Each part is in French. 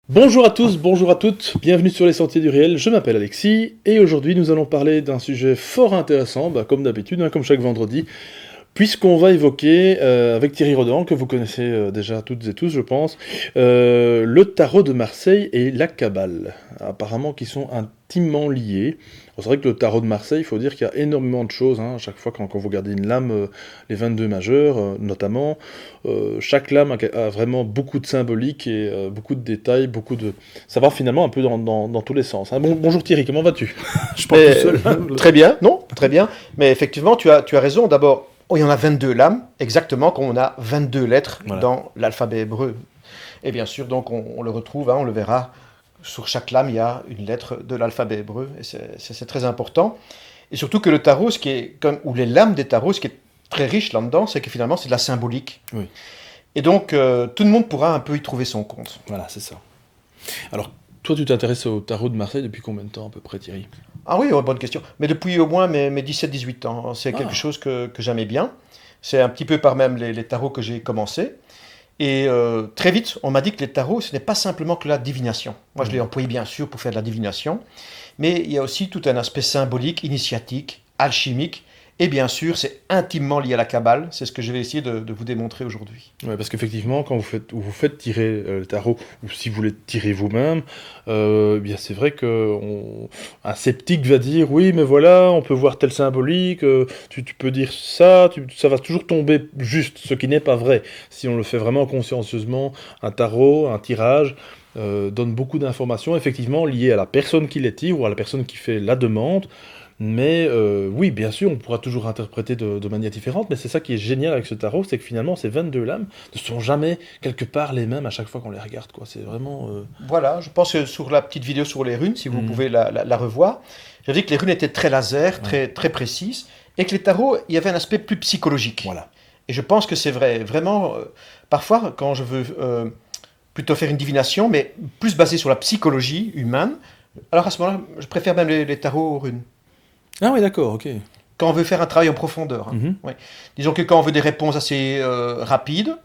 Bonjour à tous, bonjour à toutes, bienvenue sur les Sentiers du Réel, je m'appelle Alexis, et aujourd'hui nous allons parler d'un sujet fort intéressant, comme d'habitude, comme chaque vendredi, puisqu'on va évoquer, avec Thierry Rodan, que vous connaissez déjà toutes et tous je pense, le tarot de Marseille et la Kabbale, apparemment qui sont intimement liés. Alors, c'est vrai que le tarot de Marseille, il faut dire qu'il y a énormément de choses, à chaque fois quand vous regardez une lame, les 22 majeurs notamment, chaque lame a vraiment beaucoup de symbolique et beaucoup de détails, ça va finalement un peu dans tous les sens. Bonjour Thierry, comment vas-tu? Je parle tout seul. Très bien, non, très bien. Mais effectivement, tu as raison. D'abord, il y en a 22 lames, exactement comme on a 22 lettres Voilà. dans l'alphabet hébreu. Et bien sûr, donc, on le retrouve, on le verra. Sur chaque lame, il y a une lettre de l'alphabet hébreu. Et c'est très important. Et surtout que le tarot, ou les lames des tarots, ce qui est très riche là-dedans, c'est que finalement, c'est de la symbolique. Oui. Et donc, tout le monde pourra un peu y trouver son compte. Voilà, c'est ça. Alors, toi, tu t'intéresses au tarot de Marseille depuis combien de temps à peu près, Thierry? Ah oui, bonne question. Mais depuis au moins mes 17-18 ans, c'est quelque chose que j'aimais bien. C'est un petit peu par même les tarots que j'ai commencé. Et très vite, on m'a dit que les tarots, ce n'est pas simplement que la divination. Moi, je l'ai employé bien sûr pour faire de la divination, mais il y a aussi tout un aspect symbolique, initiatique, alchimique, et bien sûr, c'est intimement lié à la Kabbale. C'est ce que je vais essayer de vous démontrer aujourd'hui. Ouais, parce qu'effectivement, quand vous faites tirer le tarot, ou si vous voulez tirer vous-même, bien c'est vrai qu'un sceptique va dire oui, mais voilà, on peut voir telle symbolique, tu peux dire ça, ça va toujours tomber juste, ce qui n'est pas vrai. Si on le fait vraiment consciencieusement, un tarot, un tirage, donne beaucoup d'informations, effectivement, liées à la personne qui les tire ou à la personne qui fait la demande. Mais oui, bien sûr, on pourra toujours interpréter de manière différente, mais c'est ça qui est génial avec ce tarot, c'est que finalement, ces 22 lames ne sont jamais quelque part les mêmes à chaque fois qu'on les regarde, quoi. C'est vraiment... Voilà, je pense que sur la petite vidéo sur les runes, si vous pouvez la revoir, j'ai dit que les runes étaient très laser, très précises, et que les tarots, il y avait un aspect plus psychologique. Voilà. Et je pense que c'est vrai. Vraiment, parfois, quand je veux plutôt faire une divination, mais plus basée sur la psychologie humaine, alors à ce moment-là, je préfère même les tarots aux runes. Ah oui, d'accord, ok. Quand on veut faire un travail en profondeur. Mhm. Ouais. Disons que quand on veut des réponses assez rapides,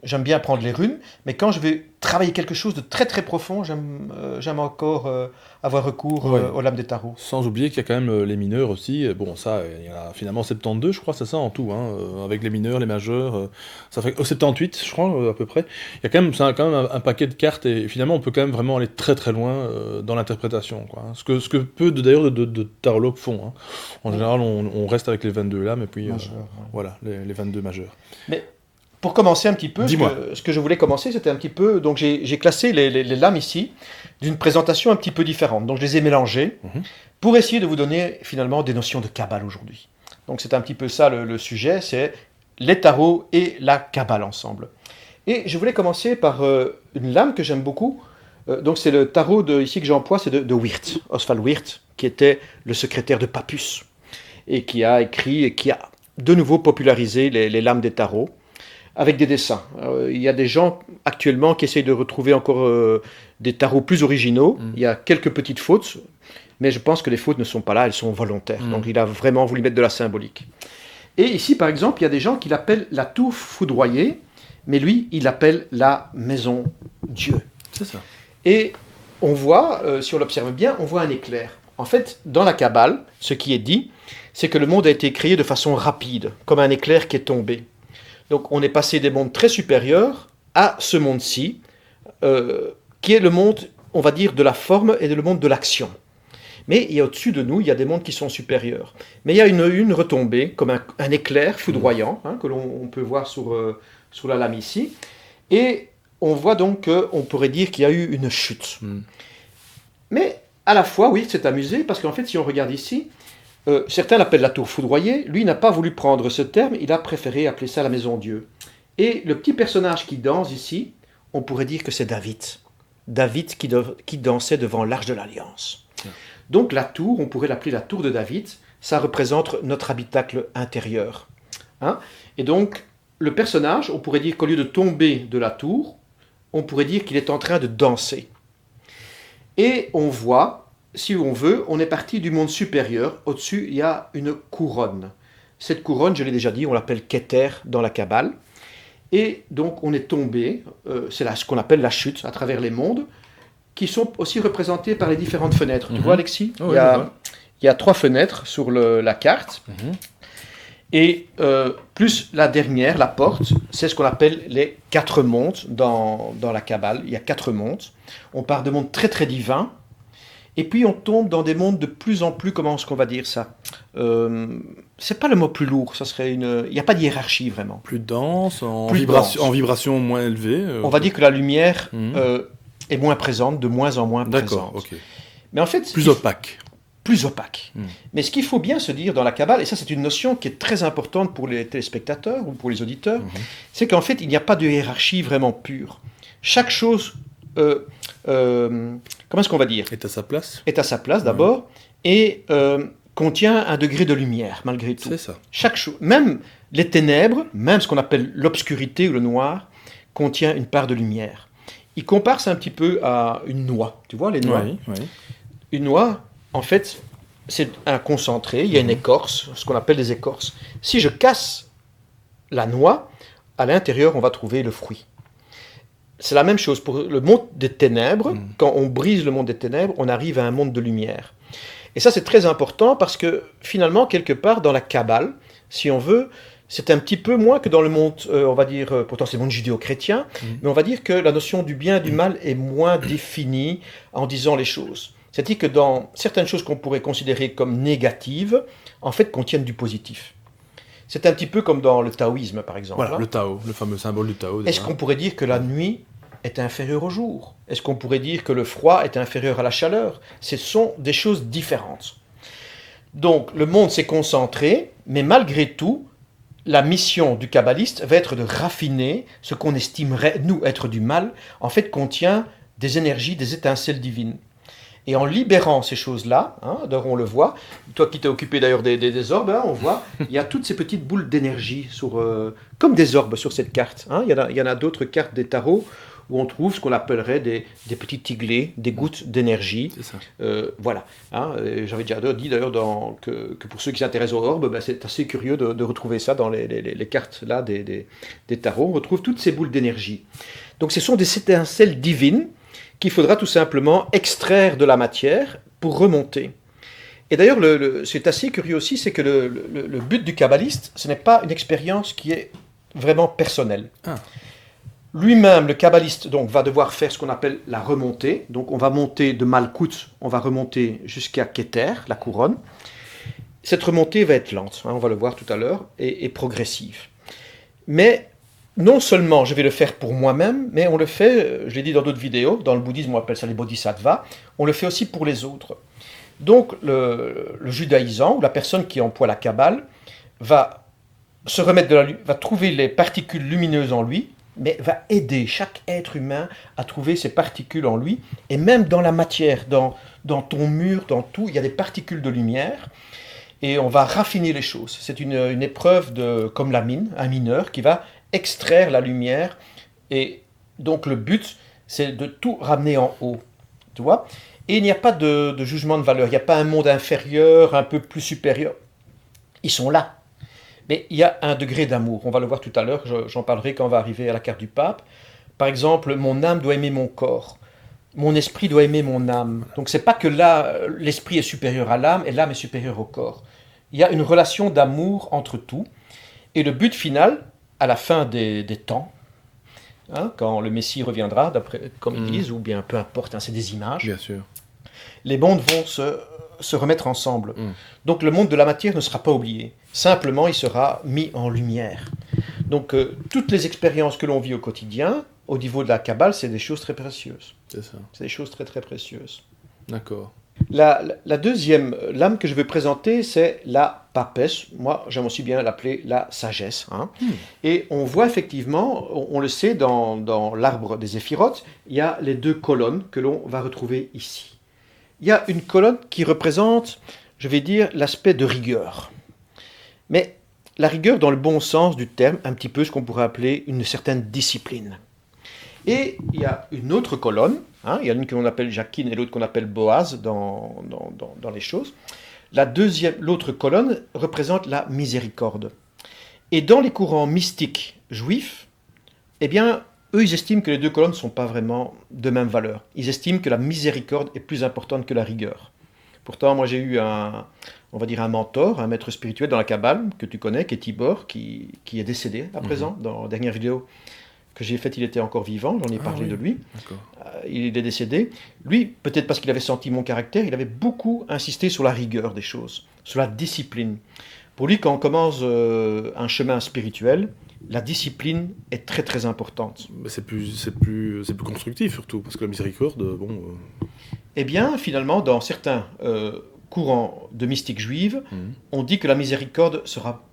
j'aime bien prendre les runes, mais quand je veux travailler quelque chose de très très profond, j'aime encore avoir recours Ouais. aux lames des tarots. Sans oublier qu'il y a quand même les mineurs aussi. Bon, ça, il y en a finalement 72, je crois, c'est ça en tout, avec les mineurs, les majeurs. Ça fait 78, je crois, à peu près. Il y a quand même, quand même un paquet de cartes et finalement, on peut quand même vraiment aller très très loin dans l'interprétation, quoi. Ce que peu d'ailleurs de tarologues font. En général, on reste avec les 22 lames et puis voilà, les 22 majeurs. Mais pour commencer un petit peu, Dis-moi. ce que je voulais commencer, c'était un petit peu. Donc j'ai classé les lames ici d'une présentation un petit peu différente. Donc je les ai mélangées pour essayer de vous donner finalement des notions de Kabbale aujourd'hui. Donc c'est un petit peu ça le sujet, c'est les tarots et la Kabbale ensemble. Et je voulais commencer par une lame que j'aime beaucoup. Donc c'est le tarot ici que j'emploie, c'est de Wirth, Oswald Wirth, qui était le secrétaire de Papus et qui a écrit et qui a de nouveau popularisé les lames des tarots avec des dessins. Il y a des gens actuellement qui essayent de retrouver encore des tarots plus originaux. Il y a quelques petites fautes, mais je pense que les fautes ne sont pas là, elles sont volontaires. Donc il a vraiment voulu mettre de la symbolique. Et ici, par exemple, il y a des gens qui l'appellent la tour foudroyée, mais lui, il l'appelle la maison Dieu. C'est ça. Et on voit, si on l'observe bien, on voit un éclair. En fait, dans la Kabbale, ce qui est dit, c'est que le monde a été créé de façon rapide, comme un éclair qui est tombé. Donc on est passé des mondes très supérieurs à ce monde-ci, qui est le monde, on va dire, de la forme et le monde de l'action. Mais il y a au-dessus de nous, il y a des mondes qui sont supérieurs. Mais il y a une retombée, comme un éclair foudroyant, que l'on peut voir sur la lame ici. Et on voit donc qu'on pourrait dire qu'il y a eu une chute. Mais à la fois, oui, c'est amusé, parce qu'en fait, si on regarde ici, certains l'appellent la tour foudroyée. Lui n'a pas voulu prendre ce terme, il a préféré appeler ça la maison Dieu. Et le petit personnage qui danse ici, on pourrait dire que c'est David. David qui dansait devant l'arche de l'Alliance. Donc la tour, on pourrait l'appeler la tour de David, ça représente notre habitacle intérieur. Et donc, le personnage, on pourrait dire qu'au lieu de tomber de la tour, on pourrait dire qu'il est en train de danser. Et on voit, si on veut, on est parti du monde supérieur. Au-dessus, il y a une couronne. Cette couronne, je l'ai déjà dit, on l'appelle Keter dans la Kabbale. Et donc, on est tombé, c'est là ce qu'on appelle la chute à travers les mondes. qui sont aussi représentés par les différentes fenêtres. Tu vois, Alexis, Oh, il y a 3 fenêtres sur la carte. Et plus la dernière, la porte, c'est ce qu'on appelle les 4 mondes dans la Kabbale. Il y a 4 mondes. On part de mondes très très divins. Et puis on tombe dans des mondes de plus en plus, comment est-ce qu'on va dire ça c'est pas le mot plus lourd, ça serait il n'y a pas de hiérarchie vraiment. Plus dense, en Plus vibration, dense. en vibration moins élevée. On va dire que la lumière est moins présente, de moins en moins D'accord, présente. ok. Mais en fait, Plus opaque. plus opaque. Mais ce qu'il faut bien se dire dans la Kabbale, et ça c'est une notion qui est très importante pour les téléspectateurs ou pour les auditeurs, c'est qu'en fait il n'y a pas de hiérarchie vraiment pure. Chaque chose, comment est-ce qu'on va dire, Est à sa place. est à sa place d'abord, et contient un degré de lumière malgré tout. C'est ça. Chaque chose, même les ténèbres, même ce qu'on appelle l'obscurité ou le noir, contient une part de lumière. Il compare ça un petit peu à une noix. Tu vois les noix. Oui. Une noix, en fait, c'est un concentré, il y a une écorce, ce qu'on appelle des écorces. Si je casse la noix, à l'intérieur, on va trouver le fruit. C'est la même chose pour le monde des ténèbres. Quand on brise le monde des ténèbres, on arrive à un monde de lumière. Et ça, c'est très important parce que finalement, quelque part, dans la Kabbale, si on veut, c'est un petit peu moins que dans le monde, on va dire, pourtant c'est le monde judéo-chrétien, mais on va dire que la notion du bien et du mal est moins définie en disant les choses. C'est-à-dire que dans certaines choses qu'on pourrait considérer comme négatives, en fait, contiennent du positif. C'est un petit peu comme dans le taoïsme, par exemple. Voilà, le Tao, le fameux symbole du Tao. Est-ce qu'on pourrait dire que la nuit est inférieure au jour? Est-ce qu'on pourrait dire que le froid est inférieur à la chaleur? Ce sont des choses différentes. Donc, le monde s'est concentré, mais malgré tout, la mission du kabbaliste va être de raffiner ce qu'on estimerait, nous, être du mal, en fait, contient des énergies, des étincelles divines. Et en libérant ces choses-là, d'ailleurs on le voit, toi qui t'es occupé d'ailleurs des orbes, on voit, il y a toutes ces petites boules d'énergie, comme des orbes sur cette carte. Il y en a d'autres cartes des tarots où on trouve ce qu'on appellerait des petits tiglets, des gouttes d'énergie. C'est ça. Voilà. J'avais déjà dit d'ailleurs que pour ceux qui s'intéressent aux orbes, c'est assez curieux de retrouver ça dans les cartes là, des tarots. On retrouve toutes ces boules d'énergie. Donc ce sont des étincelles divines qu'il faudra tout simplement extraire de la matière pour remonter. Et d'ailleurs, c'est assez curieux aussi, c'est que le but du kabbaliste, ce n'est pas une expérience qui est vraiment personnelle. Lui-même, le kabbaliste, donc, va devoir faire ce qu'on appelle la remontée. Donc on va monter de Malkout, on va remonter jusqu'à Keter, la couronne. Cette remontée va être lente, on va le voir tout à l'heure, et progressive. Mais non seulement je vais le faire pour moi-même, mais on le fait, je l'ai dit dans d'autres vidéos, dans le bouddhisme on appelle ça les bodhisattvas, on le fait aussi pour les autres. Donc le judaïsant, ou la personne qui emploie la Kabbale, va se remettre va trouver les particules lumineuses en lui, mais va aider chaque être humain à trouver ces particules en lui, et même dans la matière, dans ton mur, dans tout, il y a des particules de lumière, et on va raffiner les choses. C'est une épreuve comme la mine, un mineur, qui va extraire la lumière, et donc le but, c'est de tout ramener en haut, tu vois. Et il n'y a pas de jugement de valeur, il n'y a pas un monde inférieur, un peu plus supérieur. Ils sont là. Mais il y a un degré d'amour, on va le voir tout à l'heure, j'en parlerai quand on va arriver à la carte du pape. Par exemple, mon âme doit aimer mon corps, mon esprit doit aimer mon âme. Donc c'est pas que là, l'esprit est supérieur à l'âme et l'âme est supérieure au corps. Il y a une relation d'amour entre tout, et le but final, à la fin des temps, quand le Messie reviendra, comme ils disent, ou bien peu importe, c'est des images, Bien sûr. les mondes vont se remettre ensemble. Donc le monde de la matière ne sera pas oublié. Simplement, il sera mis en lumière. Donc toutes les expériences que l'on vit au quotidien, au niveau de la Kabbale, c'est des choses très précieuses. C'est ça. C'est des choses très très précieuses. D'accord. La deuxième lame que je vais présenter, c'est la papesse. Moi, j'aime aussi bien l'appeler la sagesse. Et on voit effectivement, on le sait, dans l'arbre des Éphirotes, il y a les 2 colonnes que l'on va retrouver ici. Il y a une colonne qui représente, je vais dire, l'aspect de rigueur. Mais la rigueur dans le bon sens du terme, un petit peu ce qu'on pourrait appeler une certaine discipline. Et il y a une autre colonne, il y a une que l'on appelle Jacquine et l'autre qu'on appelle Boaz dans les choses. L'autre colonne représente la miséricorde. Et dans les courants mystiques juifs, eh bien, eux, ils estiment que les deux colonnes ne sont pas vraiment de même valeur. Ils estiment que la miséricorde est plus importante que la rigueur. Pourtant, moi, j'ai eu on va dire un mentor, un maître spirituel dans la Kabbale, que tu connais, qui est Tibor, qui est décédé à présent. Dans la dernière vidéo que j'ai faite, il était encore vivant, j'en ai parlé de lui. Il est décédé. Lui, peut-être parce qu'il avait senti mon caractère, il avait beaucoup insisté sur la rigueur des choses, sur la discipline. Pour lui, quand on commence un chemin spirituel, la discipline est très très importante. C'est plus constructif surtout, parce que la miséricorde, Eh bien, finalement, dans certains courants de mystique juive, on dit que la miséricorde sera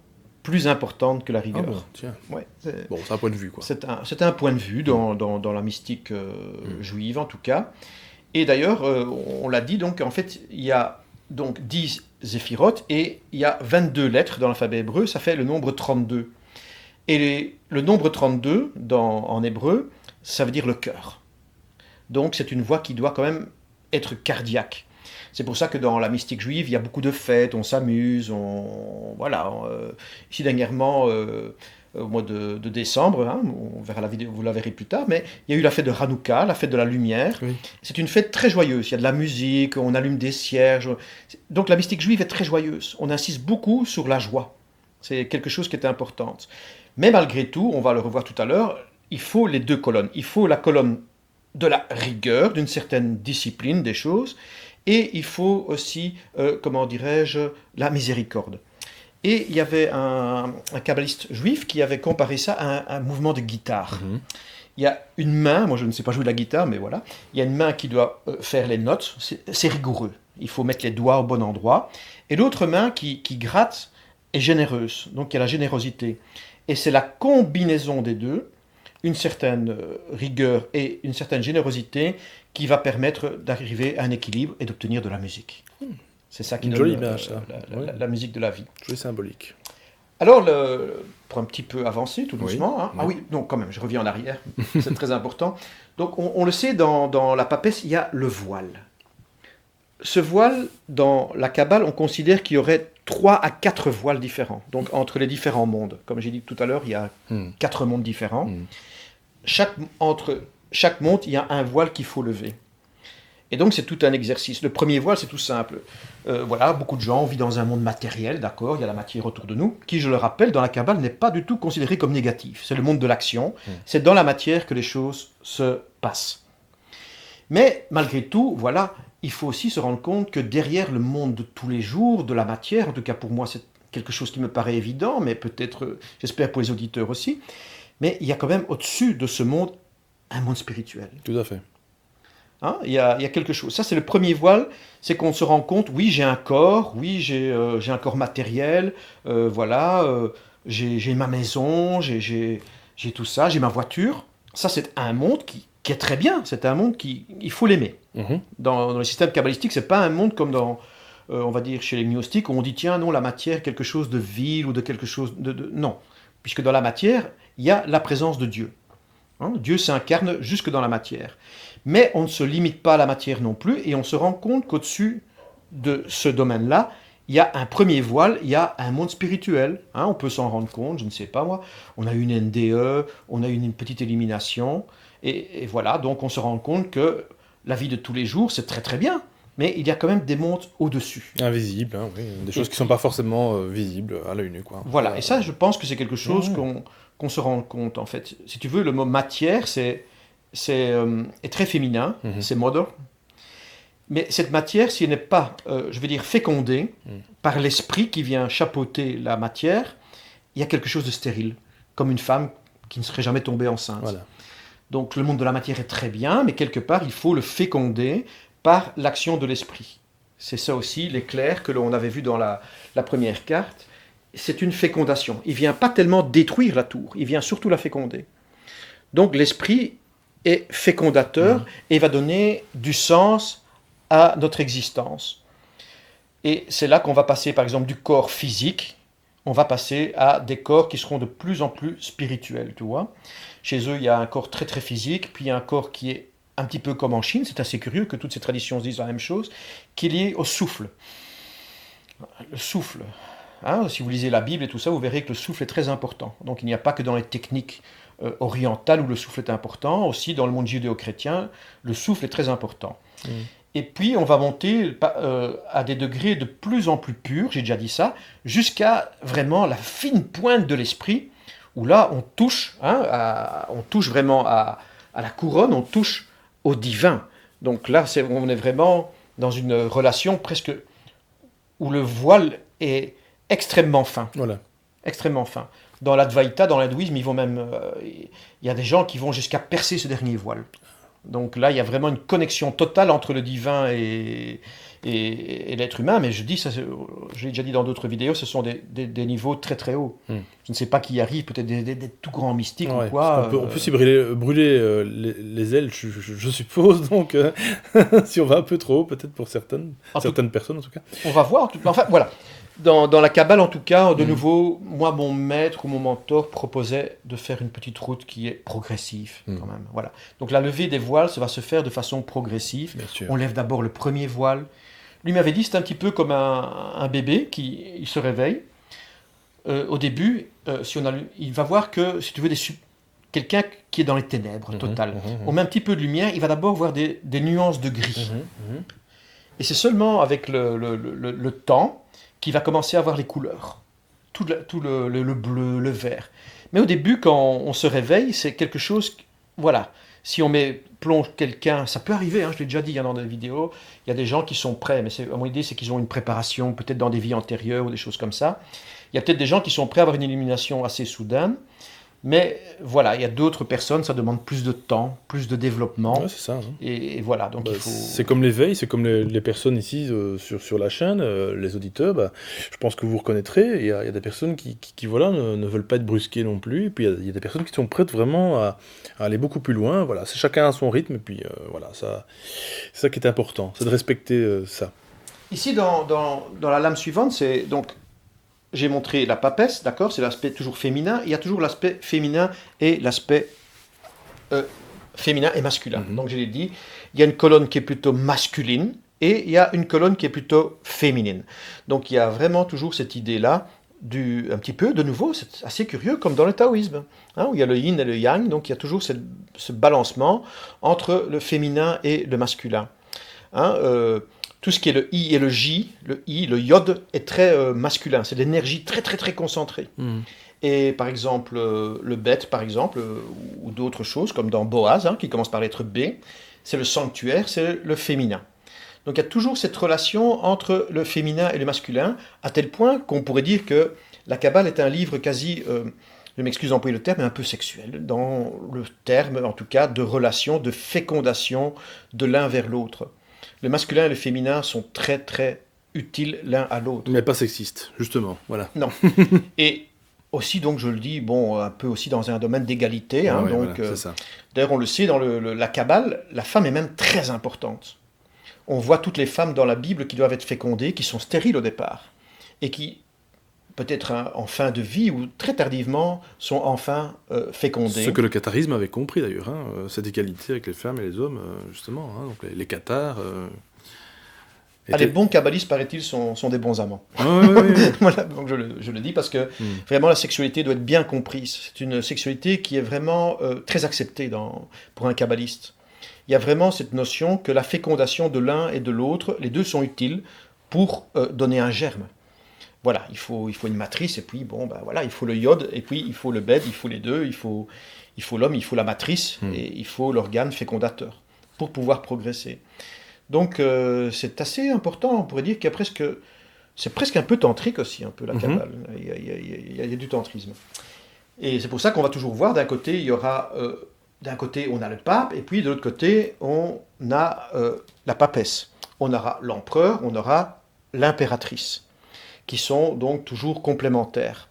plus importante que la rigueur. Ah bon, tiens. Ouais, bon, c'est un point de vue, quoi. C'est un point de vue dans la mystique juive, en tout cas. Et d'ailleurs, on l'a dit, donc en fait, il y a donc 10 zéphirotes et il y a 22 lettres dans l'alphabet hébreu, ça fait le nombre 32. Et le nombre 32, en hébreu, ça veut dire le cœur. Donc c'est une voix qui doit quand même être cardiaque. C'est pour ça que dans la mystique juive, il y a beaucoup de fêtes, on s'amuse, ici dernièrement, au mois de décembre, on verra la vidéo, vous la verrez plus tard, mais il y a eu la fête de Hanouka, la fête de la lumière. Oui. C'est une fête très joyeuse, il y a de la musique, on allume des cierges. Donc la mystique juive est très joyeuse, on insiste beaucoup sur la joie. C'est quelque chose qui est important. Mais malgré tout, on va le revoir tout à l'heure, il faut les deux colonnes. Il faut la colonne de la rigueur, d'une certaine discipline des choses, et il faut aussi, la miséricorde. Et il y avait un kabbaliste juif qui avait comparé ça à un mouvement de guitare. Il y a une main, moi je ne sais pas jouer de la guitare, mais voilà, il y a une main qui doit faire les notes, c'est rigoureux, il faut mettre les doigts au bon endroit, et l'autre main qui gratte est généreuse, donc il y a la générosité. Et c'est la combinaison des deux, une certaine rigueur et une certaine générosité, qui va permettre d'arriver à un équilibre et d'obtenir de la musique. C'est ça qui donne la musique de la vie. Joli symbolique. Alors, pour un petit peu avancer tout doucement, quand même, je reviens en arrière, c'est très important. Donc, on le sait, dans la papesse, il y a le voile. Ce voile, dans la Kabbale, on considère qu'il y aurait 3 à 4 voiles différents, donc entre les différents mondes. Comme j'ai dit tout à l'heure, il y a 4 mondes différents. Entre chaque monde, il y a un voile qu'il faut lever. Et donc, c'est tout un exercice. Le premier voile, c'est tout simple. Beaucoup de gens vivent dans un monde matériel, d'accord, il y a la matière autour de nous, qui, je le rappelle, dans la Kabbale, n'est pas du tout considéré comme négatif. C'est le monde de l'action. C'est dans la matière que les choses se passent. Mais, malgré tout, il faut aussi se rendre compte que derrière le monde de tous les jours, de la matière, en tout cas pour moi c'est quelque chose qui me paraît évident, mais peut-être, j'espère pour les auditeurs aussi, mais il y a quand même au-dessus de ce monde, un monde spirituel. Tout à fait. Il y a quelque chose. Ça c'est le premier voile, c'est qu'on se rend compte, oui j'ai un corps, oui j'ai un corps matériel, j'ai ma maison, j'ai tout ça, j'ai ma voiture. Ça c'est un monde qui est très bien, c'est un monde il faut l'aimer. Dans le système kabbalistique, c'est pas un monde comme dans, on va dire, chez les gnostiques, où on dit, tiens, non, la matière, quelque chose de vil ou de quelque chose de... Non, puisque dans la matière, il y a la présence de Dieu. Dieu s'incarne jusque dans la matière. Mais on ne se limite pas à la matière non plus, et on se rend compte qu'au-dessus de ce domaine-là, il y a un premier voile, il y a un monde spirituel. On peut s'en rendre compte, je ne sais pas moi. On a une NDE, on a une petite élimination, et voilà, donc on se rend compte que la vie de tous les jours, c'est très très bien, mais il y a quand même des mondes au-dessus. Invisibles, oui. Des choses qui ne sont pas forcément visibles à l'œil nu, quoi. Voilà, et ça, je pense que c'est quelque chose qu'on se rend compte, en fait. Si tu veux, le mot matière, est très féminin, c'est mother. Mais cette matière, si elle n'est pas, fécondée par l'esprit qui vient chapeauter la matière, il y a quelque chose de stérile, comme une femme qui ne serait jamais tombée enceinte. Voilà. Donc le monde de la matière est très bien, mais quelque part, il faut le féconder par l'action de l'esprit. C'est ça aussi, l'éclair que l'on avait vu dans la première carte. C'est une fécondation. Il ne vient pas tellement détruire la tour, il vient surtout la féconder. Donc l'esprit est fécondateur et va donner du sens à notre existence. Et c'est là qu'on va passer, par exemple, du corps physique, on va passer à des corps qui seront de plus en plus spirituels, tu vois. Chez eux, il y a un corps très très physique, puis il y a un corps qui est un petit peu comme en Chine, c'est assez curieux que toutes ces traditions disent la même chose, qui est lié au souffle. Le souffle. Si vous lisez la Bible et tout ça, vous verrez que le souffle est très important. Donc il n'y a pas que dans les techniques orientale où le souffle est important. Aussi, dans le monde judéo-chrétien, le souffle est très important. Et puis, on va monter à des degrés de plus en plus purs, j'ai déjà dit ça, jusqu'à vraiment la fine pointe de l'esprit, où là, on touche vraiment à la couronne, on touche au divin. Donc là, on est vraiment dans une relation presque où le voile est extrêmement fin. Voilà. Extrêmement fin. Dans l'Advaita, dans l'hindouisme, il y a des gens qui vont jusqu'à percer ce dernier voile. Donc là, il y a vraiment une connexion totale entre le divin et l'être humain. Mais je dis, ça, je l'ai déjà dit dans d'autres vidéos, ce sont des niveaux très très hauts. Je ne sais pas qui y arrive, peut-être des tout grands mystiques ou quoi. On peut s'y brûler les ailes, je suppose. Donc, si on va un peu trop haut, peut-être pour certaines personnes en tout cas. On va voir. Enfin, voilà. Dans la Kabbale, en tout cas, de nouveau, moi, mon maître ou mon mentor proposait de faire une petite route qui est progressive, quand même. Voilà. Donc, la levée des voiles, ça va se faire de façon progressive. On lève d'abord le premier voile. Lui m'avait dit, c'est un petit peu comme un bébé il se réveille. Au début, il va voir que, si tu veux, quelqu'un qui est dans les ténèbres totales. On met un petit peu de lumière, il va d'abord voir des nuances de gris. Et c'est seulement avec le temps qui va commencer à voir les couleurs, tout le bleu, le vert. Mais au début, quand on se réveille, c'est quelque chose, voilà, si on plonge quelqu'un, ça peut arriver, je l'ai déjà dit dans des vidéos, il y a des gens qui sont prêts, mais mon idée c'est qu'ils ont une préparation, peut-être dans des vies antérieures ou des choses comme ça. Il y a peut-être des gens qui sont prêts à avoir une illumination assez soudaine, mais voilà, il y a d'autres personnes, ça demande plus de temps, plus de développement. Ouais, c'est ça. Et voilà, donc il faut... C'est comme l'éveil, c'est comme les personnes ici sur la chaîne, les auditeurs, je pense que vous reconnaîtrez, il y a des personnes qui voilà, ne veulent pas être brusquées non plus, et puis il y a des personnes qui sont prêtes vraiment à aller beaucoup plus loin, voilà, c'est chacun à son rythme, et puis voilà, c'est ça qui est important, c'est de respecter ça. Ici, dans la lame suivante, c'est donc... J'ai montré la papesse, d'accord, c'est l'aspect toujours féminin. Il y a toujours l'aspect féminin et l'aspect féminin et masculin. Donc je l'ai dit, il y a une colonne qui est plutôt masculine et il y a une colonne qui est plutôt féminine. Donc il y a vraiment toujours cette idée-là, un petit peu, de nouveau, c'est assez curieux, comme dans le taoïsme, où il y a le yin et le yang, donc il y a toujours ce balancement entre le féminin et le masculin. Tout ce qui est le I et le J, le yod, est très masculin. C'est de l'énergie très, très, très concentrée. Et par exemple, le Bet, par exemple, ou d'autres choses, comme dans Boaz, qui commence par lettre B, c'est le sanctuaire, c'est le féminin. Donc il y a toujours cette relation entre le féminin et le masculin, à tel point qu'on pourrait dire que la Kabbale est un livre quasi, je m'excuse d'employer le terme, mais un peu sexuel, dans le terme, en tout cas, de relation, de fécondation de l'un vers l'autre. Le masculin et le féminin sont très très utiles l'un à l'autre. Mais pas sexiste, justement, voilà. Non. Et aussi, donc, je le dis, un peu aussi dans un domaine d'égalité. Ouais, donc, voilà, c'est ça. D'ailleurs, on le sait, dans la Kabbale, la femme est même très importante. On voit toutes les femmes dans la Bible qui doivent être fécondées, qui sont stériles au départ, et qui, peut-être en fin de vie ou très tardivement, sont enfin fécondées. Ce que le catharisme avait compris d'ailleurs, cette égalité avec les femmes et les hommes, justement. Donc les cathars... Les bons kabbalistes, paraît-il, sont des bons amants. Oui. Voilà, donc je le dis parce que vraiment la sexualité doit être bien comprise. C'est une sexualité qui est vraiment très acceptée pour un kabbaliste. Il y a vraiment cette notion que la fécondation de l'un et de l'autre, les deux sont utiles pour donner un germe. Voilà, il faut une matrice, et puis voilà, il faut le yod, et puis il faut le bed, il faut les deux, il faut l'homme, il faut la matrice, et il faut l'organe fécondateur pour pouvoir progresser. Donc c'est assez important, on pourrait dire c'est presque un peu tantrique aussi, un peu la Kabbale. Il y a du tantrisme. Et c'est pour ça qu'on va toujours voir, d'un côté, il y aura, d'un côté on a le pape, et puis de l'autre côté on a la papesse. On aura l'empereur, on aura l'impératrice, qui sont donc toujours complémentaires.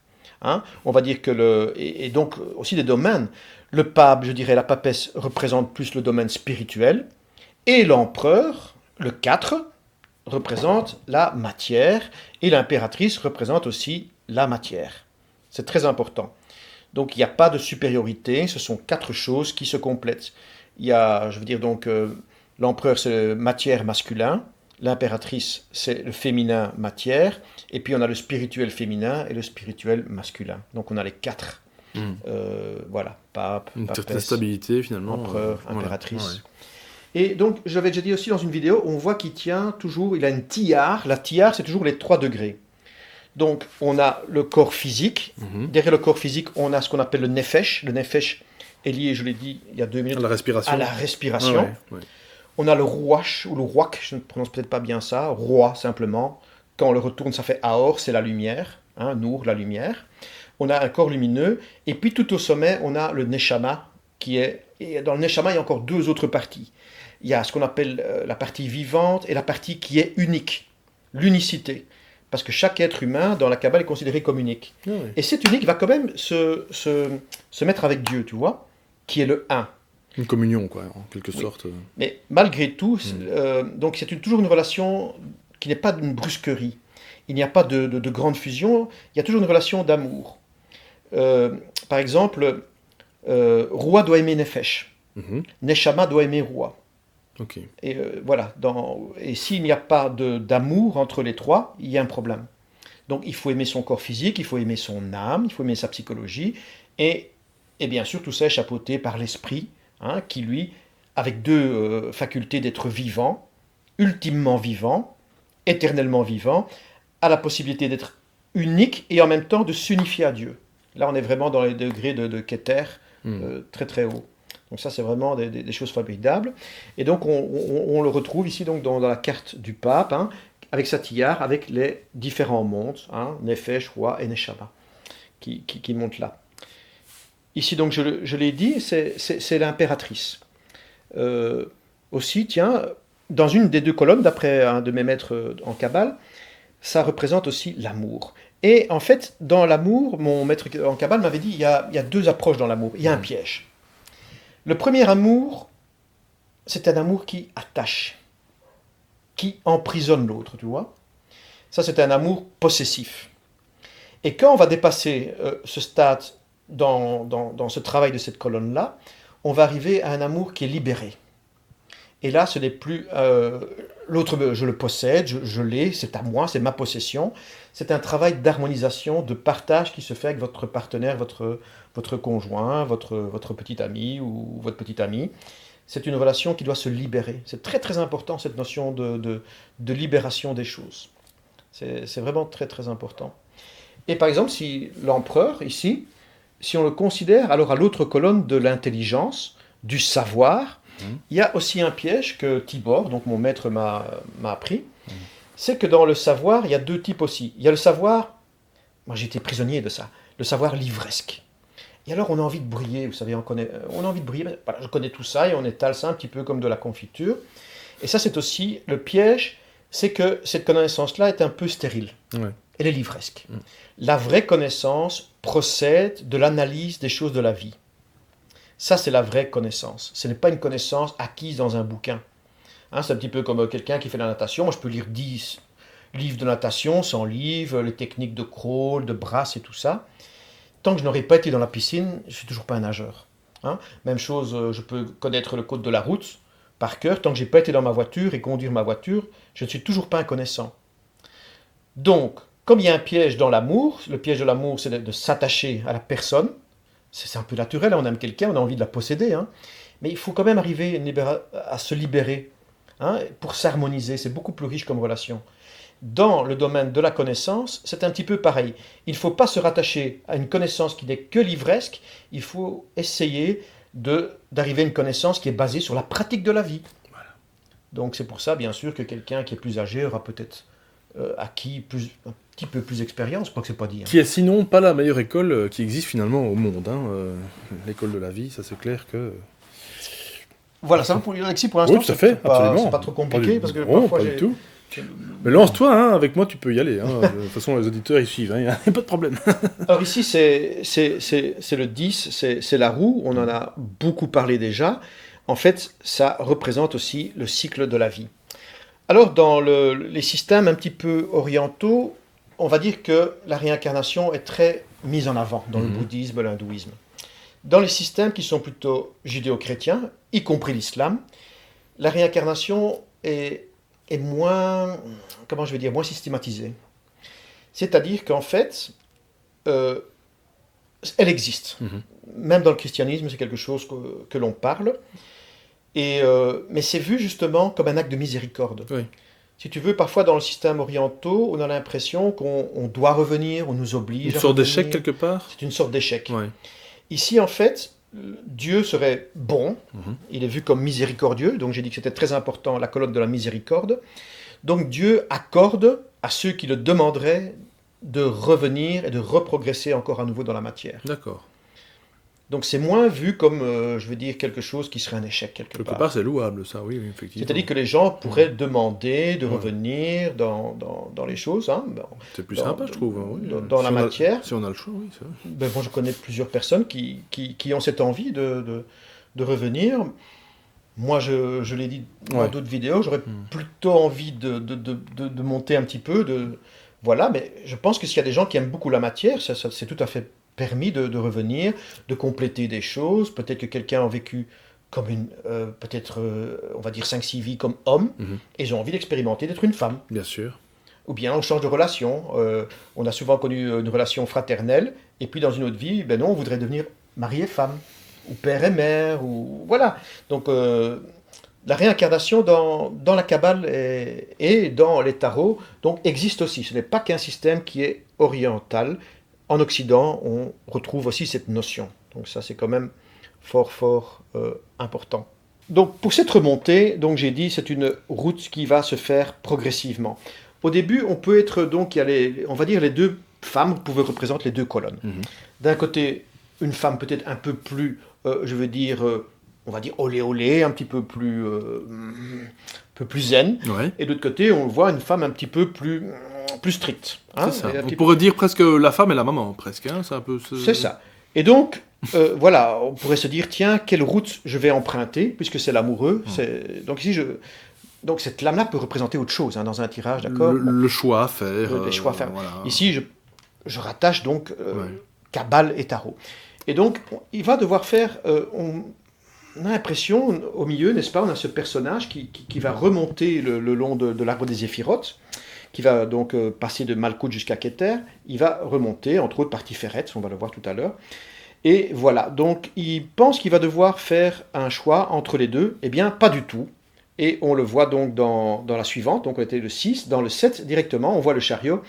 On va dire que et donc aussi des domaines. Le pape, je dirais, la papesse représente plus le domaine spirituel, et l'empereur, le 4, représente la matière, et l'impératrice représente aussi la matière. C'est très important. Donc il n'y a pas de supériorité, ce sont 4 choses qui se complètent. Il y a, je veux dire donc, l'empereur c'est le matière masculin, l'impératrice c'est le féminin matière, et puis on a le spirituel féminin et le spirituel masculin. Donc on a les 4. Voilà, pape, Une certaine papesse, stabilité finalement. empereur, Voilà. impératrice. Et donc, je l'avais déjà dit aussi dans une vidéo, on voit qu'il tient toujours, il a une tiare. La tiare, c'est toujours les 3 degrés. Donc, on a le corps physique. Mhm. Derrière le corps physique, on a ce qu'on appelle le nefesh. Le nefesh est lié, je l'ai dit il y a 2 minutes, À la respiration. à la respiration. Ouais. On a le rouach, ou le rouak, je ne prononce peut-être pas bien ça, roi simplement. Quand on le retourne, ça fait aor, c'est la lumière, nour, la lumière. On a un corps lumineux, et puis tout au sommet, on a le neshama, et dans le neshama, il y a encore 2 autres parties. Il y a ce qu'on appelle la partie vivante et la partie qui est unique, l'unicité. Parce que chaque être humain, dans la Kabbale, est considéré comme unique. Ouais. Et cet unique va quand même se mettre avec Dieu, tu vois, qui est le un. Une communion, quoi, en quelque sorte. Mais malgré tout, donc c'est toujours une relation qui n'est pas d'une brusquerie. Il n'y a pas de grande fusion, il y a toujours une relation d'amour. Par exemple, Roi doit aimer Nefesh, Mhm. Neshama doit aimer Roi. Ok. Et voilà, et s'il n'y a pas d'amour entre les 3, il y a un problème. Donc il faut aimer son corps physique, il faut aimer son âme, il faut aimer sa psychologie, et bien sûr tout ça est chapeauté par l'esprit, qui lui, avec 2 facultés d'être vivant, ultimement vivant, éternellement vivant, a la possibilité d'être unique et en même temps de s'unifier à Dieu. Là on est vraiment dans les degrés de Keter, très très haut. Donc ça c'est vraiment des choses formidables. Et donc on le retrouve ici donc dans la carte du pape, avec sa tiare, avec les différents mondes, Nefesh, Roi et Neshama, qui montent là. Ici donc je l'ai dit, c'est l'impératrice. Aussi, tiens, dans une des 2 colonnes, d'après un de mes maîtres en Kabbale, ça représente aussi l'amour. Et en fait, dans l'amour, mon maître en Kabbale m'avait dit, il y a 2 approches dans l'amour, il y a un piège. Le premier amour, c'est un amour qui attache, qui emprisonne l'autre, tu vois. Ça, c'est un amour possessif. Et quand on va dépasser ce stade dans ce travail de cette colonne-là, on va arriver à un amour qui est libéré. Et là, ce n'est plus l'autre, je le possède, je l'ai, c'est à moi, c'est ma possession. C'est un travail d'harmonisation, de partage qui se fait avec votre partenaire, votre conjoint, votre petit ami ou votre petite amie. C'est une relation qui doit se libérer. C'est très très important cette notion de libération des choses. C'est vraiment très très important. Et par exemple, si l'empereur, ici, si on le considère alors à l'autre colonne de l'intelligence, du savoir, il y a aussi un piège que Tibor, donc mon maître m'a appris, c'est que dans le savoir, il y a 2 types aussi. Il y a le savoir, moi j'étais prisonnier de ça, le savoir livresque. Et alors on a envie de briller, vous savez, on a envie de briller, voilà, je connais tout ça et on étale ça un petit peu comme de la confiture. Et ça c'est aussi le piège, c'est que cette connaissance-là est un peu stérile. Ouais. Elle est livresque. La vraie connaissance procède de l'analyse des choses de la vie. Ça, c'est la vraie connaissance. Ce n'est pas une connaissance acquise dans un bouquin. C'est un petit peu comme quelqu'un qui fait de la natation. Moi, je peux lire 10 livres de natation, 100 livres, les techniques de crawl, de brasse et tout ça. Tant que je n'aurai pas été dans la piscine, je ne suis toujours pas un nageur. Même chose, je peux connaître le code de la route par cœur. Tant que je n'ai pas été dans ma voiture et conduire ma voiture, je ne suis toujours pas un connaissant. Donc, comme il y a un piège dans l'amour, le piège de l'amour, c'est de s'attacher à la personne. C'est un peu naturel, on aime quelqu'un, on a envie de la posséder, mais il faut quand même arriver à se libérer pour s'harmoniser. C'est beaucoup plus riche comme relation. Dans le domaine de la connaissance, c'est un petit peu pareil. Il ne faut pas se rattacher à une connaissance qui n'est que livresque, il faut essayer d'arriver à une connaissance qui est basée sur la pratique de la vie. Voilà. Donc c'est pour ça, bien sûr, que quelqu'un qui est plus âgé aura peut-être acquis un petit peu plus d'expérience, pas que c'est pas dit. Qui est sinon pas la meilleure école qui existe finalement au monde. L'école de la vie, ça c'est clair que... Voilà, ça va pour Alexis pour l'instant. Oui, tout à fait, absolument. C'est pas trop compliqué, parce que non, parfois pas du tout. Mais lance-toi, avec moi tu peux y aller. De toute façon, les auditeurs ils suivent, il n'y a pas de problème. Alors ici, c'est le 10, c'est la roue, on en a beaucoup parlé déjà. En fait, ça représente aussi le cycle de la vie. Alors, dans les systèmes un petit peu orientaux, on va dire que la réincarnation est très mise en avant dans le bouddhisme, l'hindouisme. Dans les systèmes qui sont plutôt judéo-chrétiens, y compris l'islam, la réincarnation est moins, moins systématisée. C'est-à-dire qu'en fait, elle existe. Mhm. Même dans le christianisme, c'est quelque chose que l'on parle. Mais c'est vu justement comme un acte de miséricorde. Oui. Si tu veux, parfois dans le système orientaux, on a l'impression qu'on doit revenir, on nous oblige Une à sorte revenir. d'échec quelque part. C'est une sorte d'échec. Ouais. Ici, en fait, Dieu serait bon, Mhm. il est vu comme miséricordieux, donc j'ai dit que c'était très important, la colonne de la miséricorde. Donc Dieu accorde à ceux qui le demanderaient de revenir et de reprogresser encore à nouveau dans la matière. D'accord. Donc c'est moins vu comme, je veux dire, quelque chose qui serait un échec quelque Quelque part. part, c'est louable, ça, oui, effectivement. C'est-à-dire que les gens pourraient demander de Ouais. revenir dans les choses, hein, C'est plus dans- sympa, je trouve. Hein, oui. dans la Si on a- matière. Si on a le choix, oui, c'est vrai. Ben, moi, je connais plusieurs personnes qui ont cette envie de revenir. Moi, je l'ai dit dans Ouais. d'autres vidéos, j'aurais plutôt envie de monter un petit peu. Voilà, mais je pense que s'il y a des gens qui aiment beaucoup la matière, c'est tout à fait permis de revenir, de compléter des choses. Peut-être que quelqu'un a vécu comme on va dire 5-6 vies comme homme, Mhm. et ils ont envie d'expérimenter d'être une femme. Bien sûr. Ou bien on change de relation. On a souvent connu une relation fraternelle, et puis dans une autre vie, ben non, on voudrait devenir mari et femme, ou père et mère, ou voilà. Donc la réincarnation dans la Kabbale et dans les tarots donc, existe aussi. Ce n'est pas qu'un système qui est oriental. En Occident, on retrouve aussi cette notion. Donc ça, c'est quand même fort important. Donc pour cette remontée, donc j'ai dit, c'est une route qui va se faire progressivement. Au début, on peut être donc, on va dire les deux femmes pouvaient représenter les deux colonnes. Mhm. D'un côté, une femme peut-être un peu plus, je veux dire, on va dire olé olé, un petit peu plus zen. Ouais. Et de l'autre côté, on voit une femme un petit peu plus stricte. Hein, C'est ça. et un On petit pourrait dire presque la femme et la maman, presque. Hein. C'est un peu. C'est ça. Et donc, voilà, on pourrait se dire, tiens, quelle route je vais emprunter, puisque c'est l'amoureux. Donc ici, donc cette lame-là peut représenter autre chose, hein, dans un tirage, d'accord. Le choix à faire. Les choix à faire. Voilà. Ici, je rattache donc Ouais. Kabbale et Tarot. Et donc, il va devoir faire... on a l'impression, au milieu, n'est-ce pas, on a ce personnage qui va remonter le long de l'arbre des Éphirotes, qui va donc passer de Malkout jusqu'à Keter. Il va remonter, entre autres, par Tiferet, on va le voir tout à l'heure. Et voilà, donc il pense qu'il va devoir faire un choix entre les deux. Eh bien, pas du tout. Et on le voit donc dans la suivante, donc on était le 6, dans le 7 directement, on voit le chariot.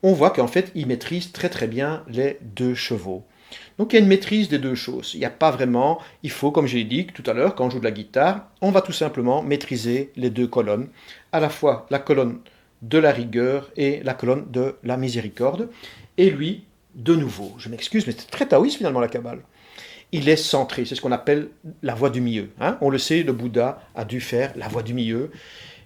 On voit qu'en fait, il maîtrise très très bien les deux chevaux. Donc il y a une maîtrise des deux choses. Il n'y a pas vraiment, il faut, comme je l'ai dit tout à l'heure, quand on joue de la guitare, on va tout simplement maîtriser les deux colonnes. À la fois la colonne de la rigueur et la colonne de la miséricorde. Et lui, de nouveau, je m'excuse, mais c'est très taoïste finalement la Kabbale. Il est centré, c'est ce qu'on appelle la voie du milieu. Hein. On le sait, le Bouddha a dû faire la voie du milieu.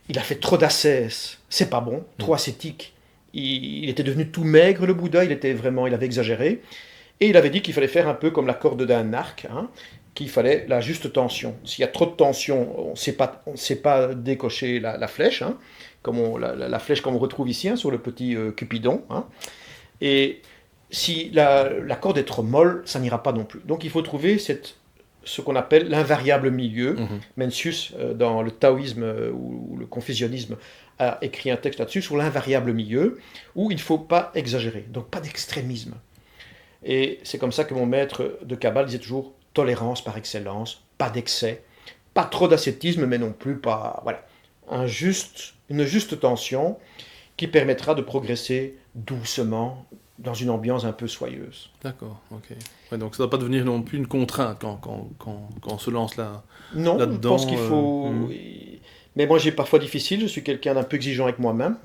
Il a fait trop d'ascèse, c'est pas bon, trop ascétique. Il était devenu tout maigre le Bouddha, il avait exagéré. Et il avait dit qu'il fallait faire un peu comme la corde d'un arc, hein, qu'il fallait la juste tension. S'il y a trop de tension, on ne sait pas décocher la flèche, hein, comme la flèche qu'on retrouve ici, hein, sur le petit Cupidon. Hein. Et si la corde est trop molle, ça n'ira pas non plus. Donc il faut trouver ce qu'on appelle l'invariable milieu. Mencius, dans le taoïsme ou le confucianisme, a écrit un texte là-dessus, sur l'invariable milieu, où il ne faut pas exagérer, donc pas d'extrémisme. Et c'est comme ça que mon maître de Kabbale disait toujours tolérance par excellence, pas d'excès, pas trop d'ascétisme, mais non plus pas... Voilà, une juste tension qui permettra de progresser doucement dans une ambiance un peu soyeuse. D'accord, ok. Ouais, donc ça ne va pas devenir non plus une contrainte quand on se lance là. Non, là-dedans, je pense qu'il faut... Mais moi j'ai parfois difficile, je suis quelqu'un d'un peu exigeant avec moi-même,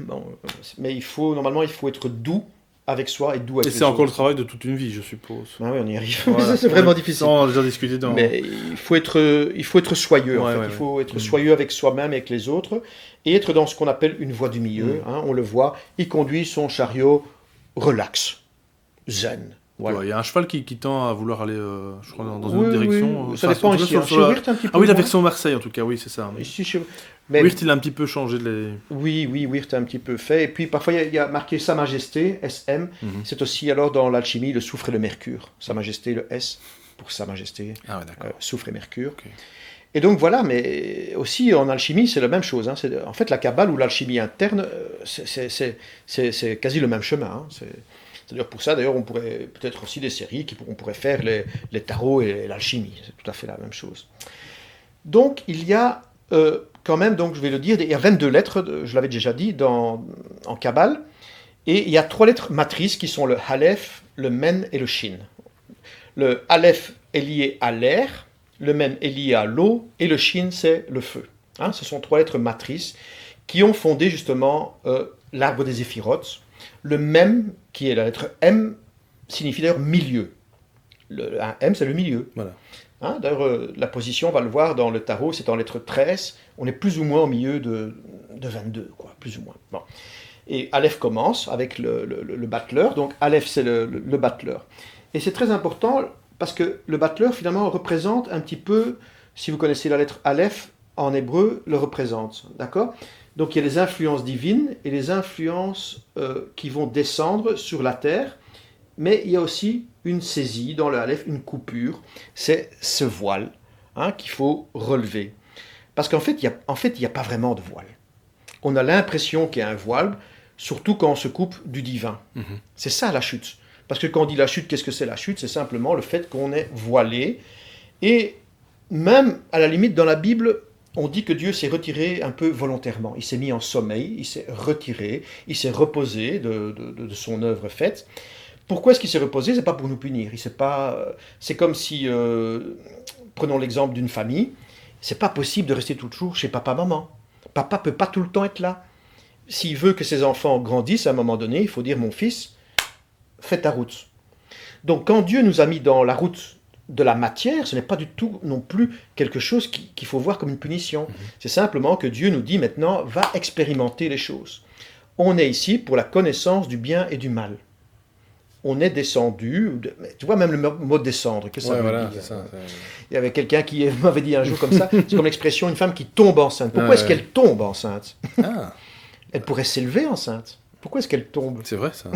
mais normalement il faut être doux avec soi et doux avec Et les c'est autres. encore le travail de toute une vie, je suppose. Ah oui, on y arrive. Voilà. C'est vraiment difficile. Ça, on a déjà discuté dans... Mais il faut être soyeux, en Ouais, fait. ouais, Il faut être soyeux avec soi-même et avec les autres, et être dans ce qu'on appelle une voie du milieu. Hein, on le voit, il conduit son chariot relax, zen. Voilà. Ouais, il y a un cheval qui tend à vouloir aller, je crois, dans une autre Oui, direction. oui, ça Enfin, dépend en tout cas, ici. sur- Hein. sur Chez la- Wirt, un petit peu Ah oui, la moins. version Marseille, en tout cas, oui, c'est ça. Ici, mais Wirt, il a un petit peu changé de les... oui, Wirt a un petit peu fait. Et puis parfois, il y a marqué Sa Majesté, SM. C'est aussi alors dans l'alchimie le soufre et le mercure. Sa Majesté, le S pour Sa Majesté, Ah ouais, d'accord. soufre et mercure. Ok. Et donc voilà, mais aussi en alchimie, c'est la même chose. Hein. En fait, la Kabbale ou l'alchimie interne, c'est quasi le même chemin. Hein. C'est-à-dire pour ça, d'ailleurs, on pourrait peut-être aussi des séries, on pourrait faire les tarots et l'alchimie. C'est tout à fait la même chose. Donc, il y a quand même, donc je vais le dire, il y a 22 lettres, je l'avais déjà dit, en Kabbale, et il y a 3 lettres matrices qui sont le Aleph, le Men et le Shin. Le Aleph est lié à l'air, le Men est lié à l'eau, et le Shin, c'est le feu. Hein, ce sont 3 lettres matrices qui ont fondé justement l'arbre des Éphirotes. Le Mem, qui est la lettre M, signifie d'ailleurs milieu. Un M, c'est le milieu. Voilà. Hein, d'ailleurs, la position, on va le voir dans le tarot, c'est en lettre 13. On est plus ou moins au milieu de 22, quoi, plus ou moins. Bon. Et Aleph commence avec le battleur. Donc Aleph, c'est le battleur. Et c'est très important parce que le battleur, finalement, représente un petit peu, si vous connaissez la lettre Aleph, en hébreu, le représente. D'accord ? Donc il y a les influences divines et les influences qui vont descendre sur la terre. Mais il y a aussi une saisie dans le Aleph, une coupure. C'est ce voile qu'il faut relever. Parce qu'en fait, il n'y a pas vraiment de voile. On a l'impression qu'il y a un voile, surtout quand on se coupe du divin. C'est ça la chute. Parce que quand on dit la chute, qu'est-ce que c'est la chute ? C'est simplement le fait qu'on est voilé. Et même, à la limite, dans la Bible, on dit que Dieu s'est retiré un peu volontairement. Il s'est mis en sommeil, il s'est retiré, il s'est reposé de son œuvre faite. Pourquoi est-ce qu'il s'est reposé ? C'est pas pour nous punir. C'est comme si, prenons l'exemple d'une famille, c'est pas possible de rester toujours chez papa-maman. Papa peut pas tout le temps être là. S'il veut que ses enfants grandissent à un moment donné, il faut dire, mon fils, fais ta route. Donc quand Dieu nous a mis dans la route de la matière, ce n'est pas du tout non plus quelque chose qu'il faut voir comme une punition. C'est simplement que Dieu nous dit maintenant, va expérimenter les choses. On est ici pour la connaissance du bien et du mal. On est descendu, tu vois même le mot descendre, qu'est-ce que ça veut dire ça. Il y avait quelqu'un qui m'avait dit un jour comme ça, c'est comme l'expression une femme qui tombe enceinte. Pourquoi est-ce qu'elle tombe enceinte ? Elle pourrait s'élever enceinte. Pourquoi est-ce qu'elle tombe ? C'est vrai ça.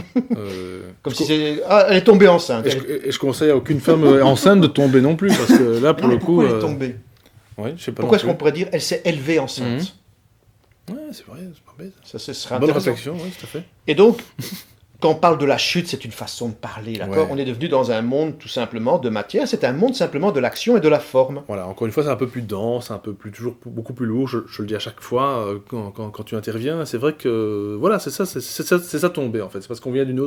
Comme si c'est... elle est tombée enceinte. Et je conseille à aucune femme enceinte de tomber non plus, parce que là pour le coup... Pourquoi elle est tombée ? Ouais, je sais pas. Pourquoi est-ce qu'on pourrait dire elle s'est élevée enceinte ? Ouais, c'est vrai, c'est pas bête. Ça, ce serait bonne intéressant. réflexion, oui, tout à fait. Et donc... Quand on parle de la chute, c'est une façon de parler, d'accord ? Ouais. On est devenu dans un monde tout simplement de matière, c'est un monde simplement de l'action et de la forme. Voilà, encore une fois, c'est un peu plus dense, un peu plus, toujours beaucoup plus lourd, je le dis à chaque fois quand tu interviens, c'est vrai que, voilà, c'est ça tomber en fait, c'est parce qu'on vient d'une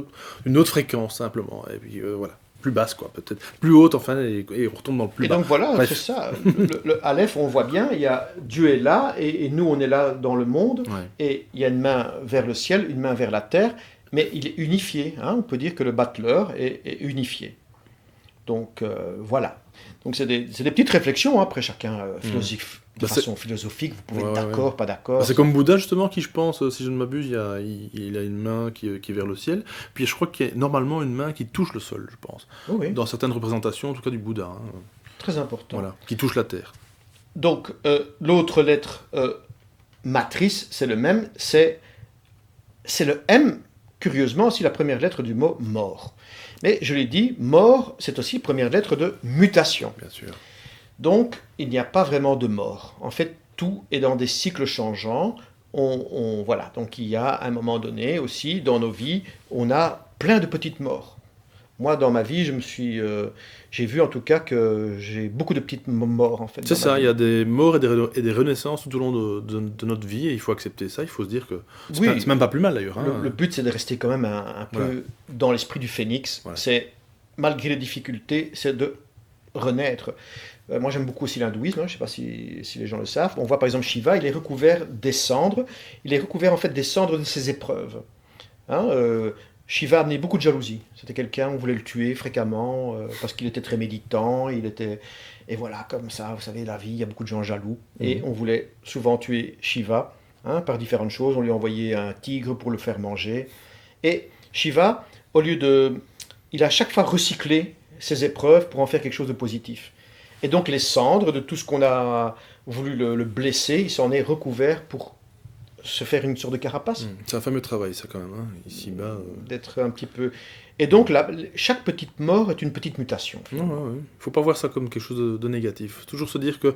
autre fréquence simplement, et puis voilà, plus basse quoi, peut-être, plus haute enfin, et on retombe dans le plus bas. Et donc voilà, bref. c'est ça, le Aleph, on voit bien, il y a Dieu est là, et nous on est là dans le monde, et il y a une main vers le ciel, une main vers la terre, mais il est unifié, on peut dire que le battleur est unifié. Donc voilà. Donc c'est des petites réflexions, après chacun de façon philosophique, vous pouvez être d'accord, pas d'accord. C'est comme Bouddha justement qui, je pense, si je ne m'abuse, il a une main qui est vers le ciel, puis je crois qu'il y a normalement une main qui touche le sol, je pense. Oui. Dans certaines représentations, en tout cas du Bouddha. Très important. Voilà, qui touche la terre. Donc l'autre lettre matrice, c'est le même, c'est le M. Curieusement, aussi la première lettre du mot mort. Mais je l'ai dit, mort, c'est aussi la première lettre de mutation. Bien sûr. Donc, il n'y a pas vraiment de mort. En fait, tout est dans des cycles changeants. Voilà. Donc, il y a à un moment donné aussi, dans nos vies, on a plein de petites morts. Moi, dans ma vie, j'ai vu en tout cas que j'ai beaucoup de petites morts en fait. C'est ça, il y a des morts et des renaissances tout au long de notre vie, et il faut accepter ça, il faut se dire que c'est même pas plus mal d'ailleurs. Le but, c'est de rester quand même un peu dans l'esprit du phénix. Voilà. C'est, malgré les difficultés, c'est de renaître. Moi, j'aime beaucoup aussi l'hindouisme, je ne sais pas si les gens le savent. On voit par exemple Shiva, il est recouvert des cendres. Il est recouvert en fait des cendres de ses épreuves. Shiva a amené beaucoup de jalousie. C'était quelqu'un, on voulait le tuer fréquemment parce qu'il était très méditant. Et voilà, comme ça, vous savez, la vie, il y a beaucoup de gens jaloux. Et on voulait souvent tuer Shiva par différentes choses. On lui envoyait un tigre pour le faire manger. Et Shiva, il a à chaque fois recyclé ses épreuves pour en faire quelque chose de positif. Et donc les cendres de tout ce qu'on a voulu le blesser, il s'en est recouvert pour se faire une sorte de carapace. C'est un fameux travail, ça, quand même, hein, ici-bas. D'être un petit peu... Et donc, chaque petite mort est une petite mutation. Il ne faut pas voir ça comme quelque chose de négatif. Toujours se dire que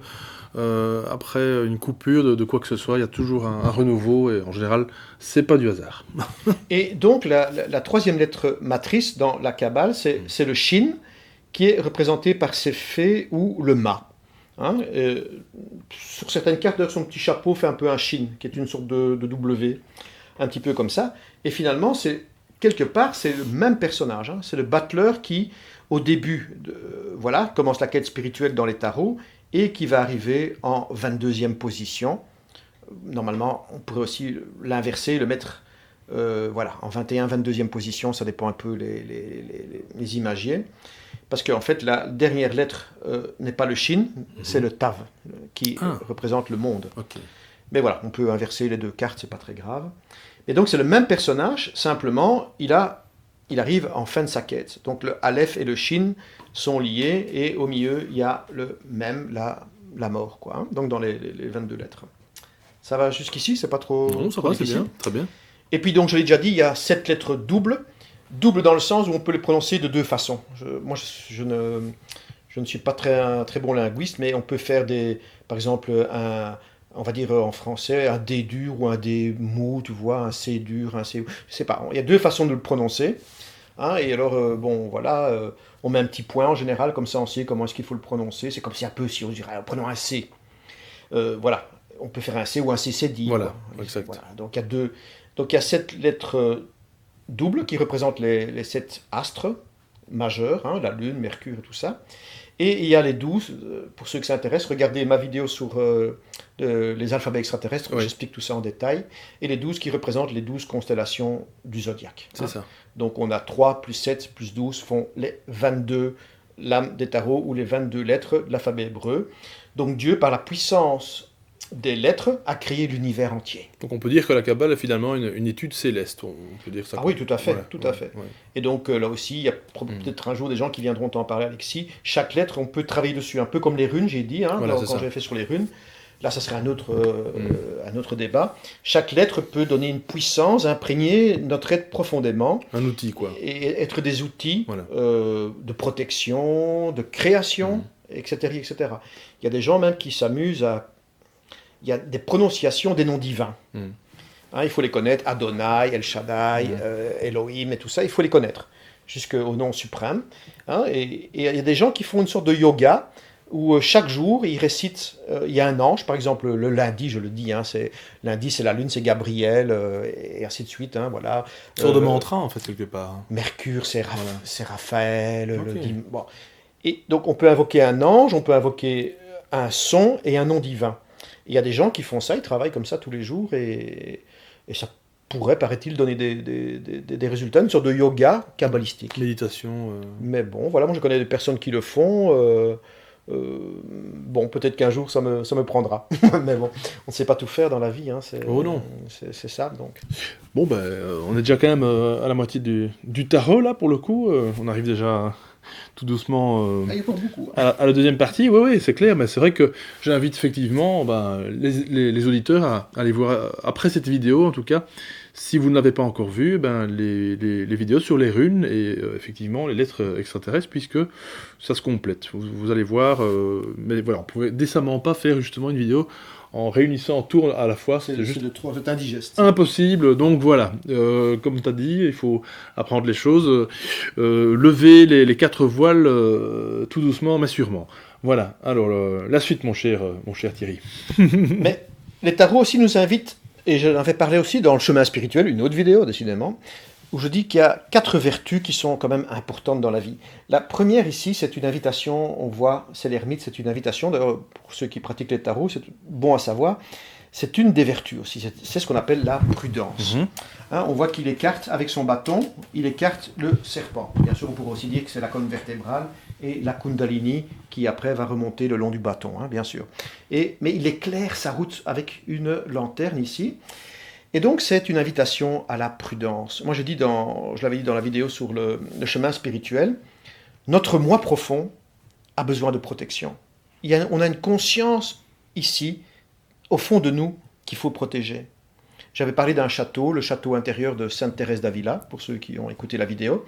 après une coupure de quoi que ce soit, il y a toujours un renouveau, et en général, c'est pas du hasard. Et donc, la troisième lettre matrice dans la Kabbale, c'est le Shin, qui est représenté par ces fées ou le Ma. Hein, sur certaines cartes, d'ailleurs, son petit chapeau fait un peu un Shin, qui est une sorte de W, un petit peu comme ça. Et finalement, quelque part, c'est le même personnage. Hein. C'est le battleur qui, au début, commence la quête spirituelle dans les tarots et qui va arriver en 22e position. Normalement, on pourrait aussi l'inverser, le mettre en 21, 22e position, ça dépend un peu les imagiers. Parce qu'en fait, la dernière lettre n'est pas le Shin, c'est le Tav, qui représente le monde. Okay. Mais voilà, on peut inverser les deux cartes, c'est pas très grave. Et donc c'est le même personnage, simplement, il arrive en fin de sa quête. Donc le Aleph et le Shin sont liés, et au milieu, il y a le même, la mort, quoi. Hein, donc dans les 22 lettres. Ça va jusqu'ici, c'est pas trop... Non, ça va, c'est bien, très bien. Et puis donc, je l'ai déjà dit, il y a 7 lettres doubles. Double dans le sens où on peut les prononcer de deux façons. Je ne suis pas très bon linguiste, mais on peut faire par exemple, on va dire en français, un D dur ou un D mou, tu vois, un C dur, un C... Je sais pas, il y a deux façons de le prononcer. Hein, et alors, on met un petit point en général, comme ça on sait comment est-ce qu'il faut le prononcer. C'est comme si un peu, si on dirait, prenons un C. On peut faire un C ou un CC dit. Voilà, exact. Voilà. Donc il y a 7 lettres doubles qui représentent les 7 astres majeurs, hein, la Lune, Mercure et tout ça. Et il y a les 12, pour ceux que ça intéresse, regardez ma vidéo sur les alphabets extraterrestres, où j'explique tout ça en détail. Et les 12 qui représentent les 12 constellations du zodiaque. C'est ça. Donc on a 3 plus 7 plus 12 font les 22 lames des tarots ou les 22 lettres de l'alphabet hébreu. Donc Dieu, par la puissance des lettres, a créé l'univers entier. Donc on peut dire que la Kabbale est finalement une étude céleste, on peut dire ça. Ah oui, tout à fait, voilà, tout à fait. Ouais. Et donc là aussi, il y a peut-être un jour des gens qui viendront t'en parler, Alexis. Chaque lettre, on peut travailler dessus, un peu comme les runes, j'ai dit, hein, quand j'avais fait sur les runes. Là, ça serait un autre débat. Chaque lettre peut donner une puissance, imprégner notre être profondément. Un outil, quoi. Et être des outils de protection, de création, etc., etc. Il y a des gens même qui s'amusent à... Il y a des prononciations des noms divins. Hein, il faut les connaître. Adonai, El Shaddai, Elohim et tout ça, il faut les connaître jusqu'au nom suprême. Hein, et il y a des gens qui font une sorte de yoga où chaque jour, ils récitent, il y a un ange, par exemple le lundi, je le dis, hein, lundi c'est la lune, c'est Gabriel, et ainsi de suite. Hein, voilà. Une sorte de mantra, en fait, quelque part. Mercure, c'est Raphaël. Okay. Bon. Et donc on peut invoquer un ange, on peut invoquer un son et un nom divin. Il y a des gens qui font ça, ils travaillent comme ça tous les jours, et ça pourrait, paraît-il, donner des résultats, une sorte de yoga kabbalistique. Méditation. Mais bon, voilà, moi je connais des personnes qui le font. Bon, peut-être qu'un jour ça me prendra. Mais bon, on ne sait pas tout faire dans la vie. Hein, non. C'est ça, donc. Bon, on est déjà quand même à la moitié du tarot, là, pour le coup. On arrive déjà... tout doucement il y a pas beaucoup, à la deuxième partie, oui, c'est clair, mais c'est vrai que j'invite effectivement les auditeurs à aller voir, après cette vidéo en tout cas, si vous ne l'avez pas encore vu, les vidéos sur les runes et effectivement les lettres extraterrestres, puisque ça se complète. Vous allez voir, mais voilà, on pouvait décemment pas faire justement une vidéo en réunissant en tour à la fois, c'est juste c'est indigeste. Impossible, donc voilà, comme tu as dit, il faut apprendre les choses, lever les 4 voiles tout doucement mais sûrement. Voilà, alors la suite mon cher Thierry. Mais les tarots aussi nous invitent, et je l'en ai parlé aussi dans le chemin spirituel, une autre vidéo décidément, où je dis qu'il y a 4 vertus qui sont quand même importantes dans la vie. La première ici, c'est une invitation, on voit, c'est l'ermite, c'est une invitation, d'ailleurs pour ceux qui pratiquent les tarots, c'est bon à savoir, c'est une des vertus aussi, c'est ce qu'on appelle la prudence. Hein, on voit qu'il écarte avec son bâton, il écarte le serpent. Bien sûr, on pourrait aussi dire que c'est la colonne vertébrale et la kundalini qui après va remonter le long du bâton, hein, bien sûr. Mais il éclaire sa route avec une lanterne ici. Et donc, c'est une invitation à la prudence. Moi, je l'avais dit dans la vidéo sur le chemin spirituel, notre moi profond a besoin de protection. On a une conscience ici, au fond de nous, qu'il faut protéger. J'avais parlé d'un château, le château intérieur de Sainte-Thérèse d'Avila, pour ceux qui ont écouté la vidéo.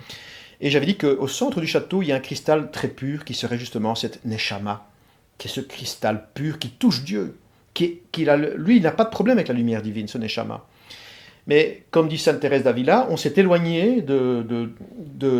Et j'avais dit qu'au centre du château, il y a un cristal très pur qui serait justement cette Neshama, qui est ce cristal pur qui touche Dieu. Lui, il n'a pas de problème avec la lumière divine, ce Neshama. Mais comme dit Sainte Thérèse d'Avila, on s'est éloigné de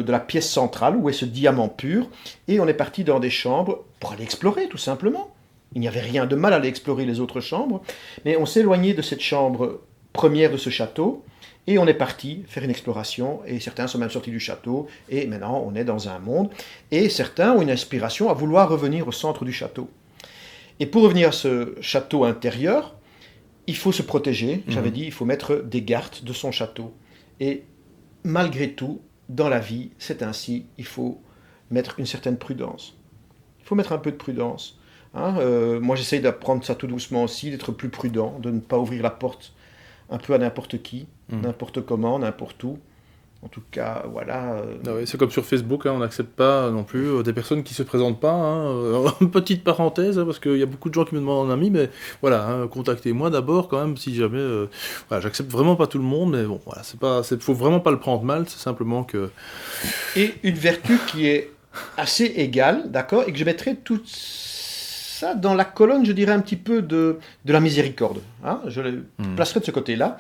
la pièce centrale où est ce diamant pur et on est parti dans des chambres pour aller explorer tout simplement. Il n'y avait rien de mal à aller explorer les autres chambres, mais on s'est éloigné de cette chambre première de ce château et on est parti faire une exploration et certains sont même sortis du château et maintenant on est dans un monde et certains ont une inspiration à vouloir revenir au centre du château. Et pour revenir à ce château intérieur, il faut se protéger, j'avais dit, il faut mettre des gardes de son château. Et malgré tout, dans la vie, c'est ainsi, il faut mettre une certaine prudence. Il faut mettre un peu de prudence. Moi, j'essaye d'apprendre ça tout doucement aussi, d'être plus prudent, de ne pas ouvrir la porte un peu à n'importe qui, n'importe comment, n'importe où. En tout cas, voilà. Ah ouais, c'est comme sur Facebook, on n'accepte pas non plus des personnes qui ne se présentent pas. Petite parenthèse, parce qu'il y a beaucoup de gens qui me demandent un ami, mais voilà, contactez-moi d'abord quand même, si jamais... voilà, j'accepte vraiment pas tout le monde, mais bon, voilà, faut vraiment pas le prendre mal, c'est simplement que... Et une vertu qui est assez égale, d'accord, et que je mettrai tout ça dans la colonne, je dirais, un petit peu de la miséricorde. Je le placerai de ce côté-là.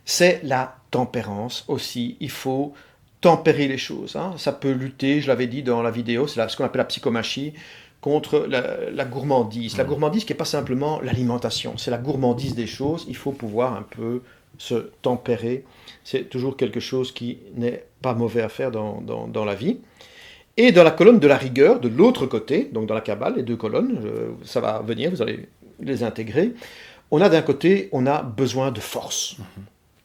C'est la tempérance aussi. Il faut tempérer les choses. Ça peut lutter, je l'avais dit dans la vidéo, c'est ce qu'on appelle la psychomachie, contre la gourmandise. La gourmandise qui n'est pas simplement l'alimentation, c'est la gourmandise des choses. Il faut pouvoir un peu se tempérer. C'est toujours quelque chose qui n'est pas mauvais à faire dans la vie. Et dans la colonne de la rigueur, de l'autre côté, donc dans la Kabbale, les deux colonnes, ça va venir, vous allez les intégrer. On a d'un côté, on a besoin de force.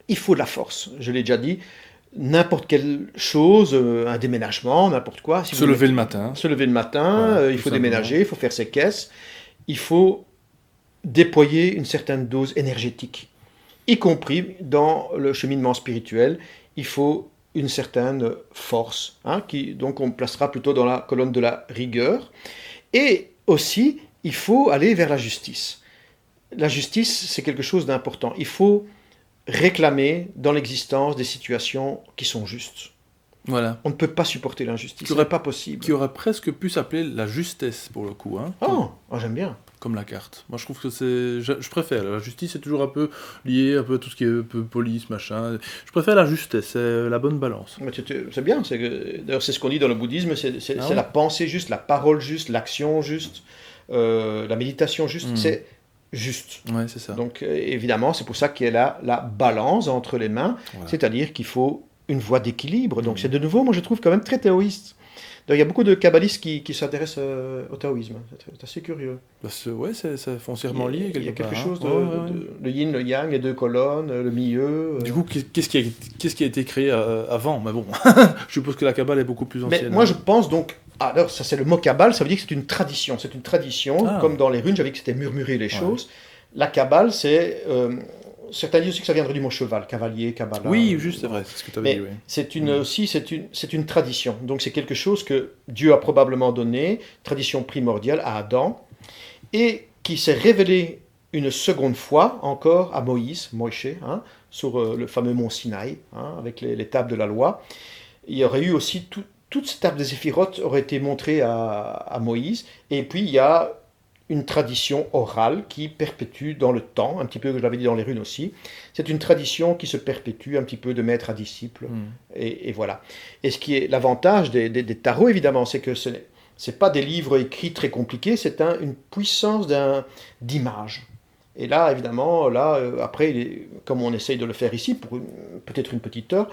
Il faut de la force, je l'ai déjà dit. N'importe quelle chose, un déménagement, n'importe quoi. Se lever le matin. Se lever le matin, il faut déménager, il faut faire ses caisses. Il faut déployer une certaine dose énergétique, y compris dans le cheminement spirituel. Il faut une certaine force, donc on placera plutôt dans la colonne de la rigueur. Et aussi, il faut aller vers la justice. La justice, c'est quelque chose d'important. Il faut réclamer dans l'existence des situations qui sont justes. Voilà. On ne peut pas supporter l'injustice, ce n'est pas possible. Qui aurait presque pu s'appeler la justesse, pour le coup. J'aime bien. Comme la carte. Moi, je trouve que je préfère. La justice, c'est toujours un peu lié, un peu à tout ce qui est un peu police, machin. Je préfère la justesse, c'est la bonne balance. C'est bien. D'ailleurs, c'est ce qu'on dit dans le bouddhisme, c'est la pensée juste, la parole juste, l'action juste, la méditation juste, c'est juste. Ouais, c'est ça. Donc, évidemment, c'est pour ça qu'il y a la balance entre les mains, c'est-à-dire qu'il faut une voie d'équilibre. Donc, c'est de nouveau, moi, je trouve quand même très taoïste. Donc, il y a beaucoup de kabbalistes qui s'intéressent au taoïsme. C'est assez curieux. C'est foncièrement lié quelque part. Il y a quelque chose le yin, le yang, les deux colonnes, le milieu. Du coup, qu'est-ce qui a été créé avant? Mais bon, je suppose que la Kabbale est beaucoup plus ancienne. Mais moi, je pense donc... Alors, ça, c'est le mot Kabbale, ça veut dire que c'est une tradition. C'est une tradition, comme dans les runes, j'avais dit que c'était murmurer les choses. La Kabbale, c'est... certains disent aussi que ça viendrait du mot cheval, cavalier, Kabbalah. Oui, juste, c'est vrai, c'est ce que tu avais dit. Oui. C'est une tradition. Donc c'est quelque chose que Dieu a probablement donné, tradition primordiale à Adam, et qui s'est révélé une seconde fois encore à Moïse, Moïse, sur le fameux mont Sinaï, avec les tables de la loi. Il y aurait eu aussi toutes ces tables des Séphirotes auraient été montrées à Moïse, et puis il y a une tradition orale qui perpétue dans le temps, un petit peu que je l'avais dit dans les runes aussi. C'est une tradition qui se perpétue un petit peu de maître à disciple, et voilà. Et ce qui est l'avantage des tarots, évidemment, c'est que ce n'est pas des livres écrits très compliqués, c'est une puissance d'image. Et là, évidemment, après, comme on essaye de le faire ici, pour peut-être une petite heure,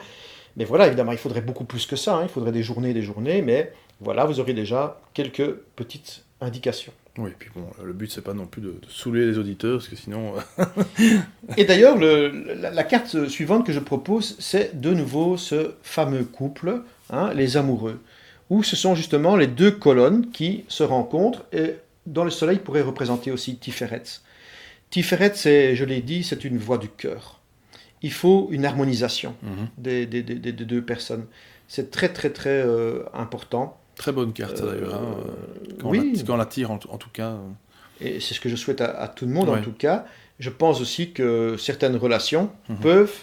mais voilà, évidemment, il faudrait beaucoup plus que ça, il faudrait des journées, mais voilà, vous aurez déjà quelques petites indications. Oui, et puis bon, le but, c'est pas non plus de saouler les auditeurs, parce que sinon... Et d'ailleurs, la carte suivante que je propose, c'est de nouveau ce fameux couple, les amoureux, où ce sont justement les deux colonnes qui se rencontrent, et dans le soleil pourrait représenter aussi Tiferet. Tiferet, je l'ai dit, c'est une voix du cœur. Il faut une harmonisation des deux personnes. C'est très, très, très important. Très bonne carte, d'ailleurs. Quand on la tire, en tout cas. Et c'est ce que je souhaite à tout le monde, en tout cas. je pense aussi que certaines relations peuvent,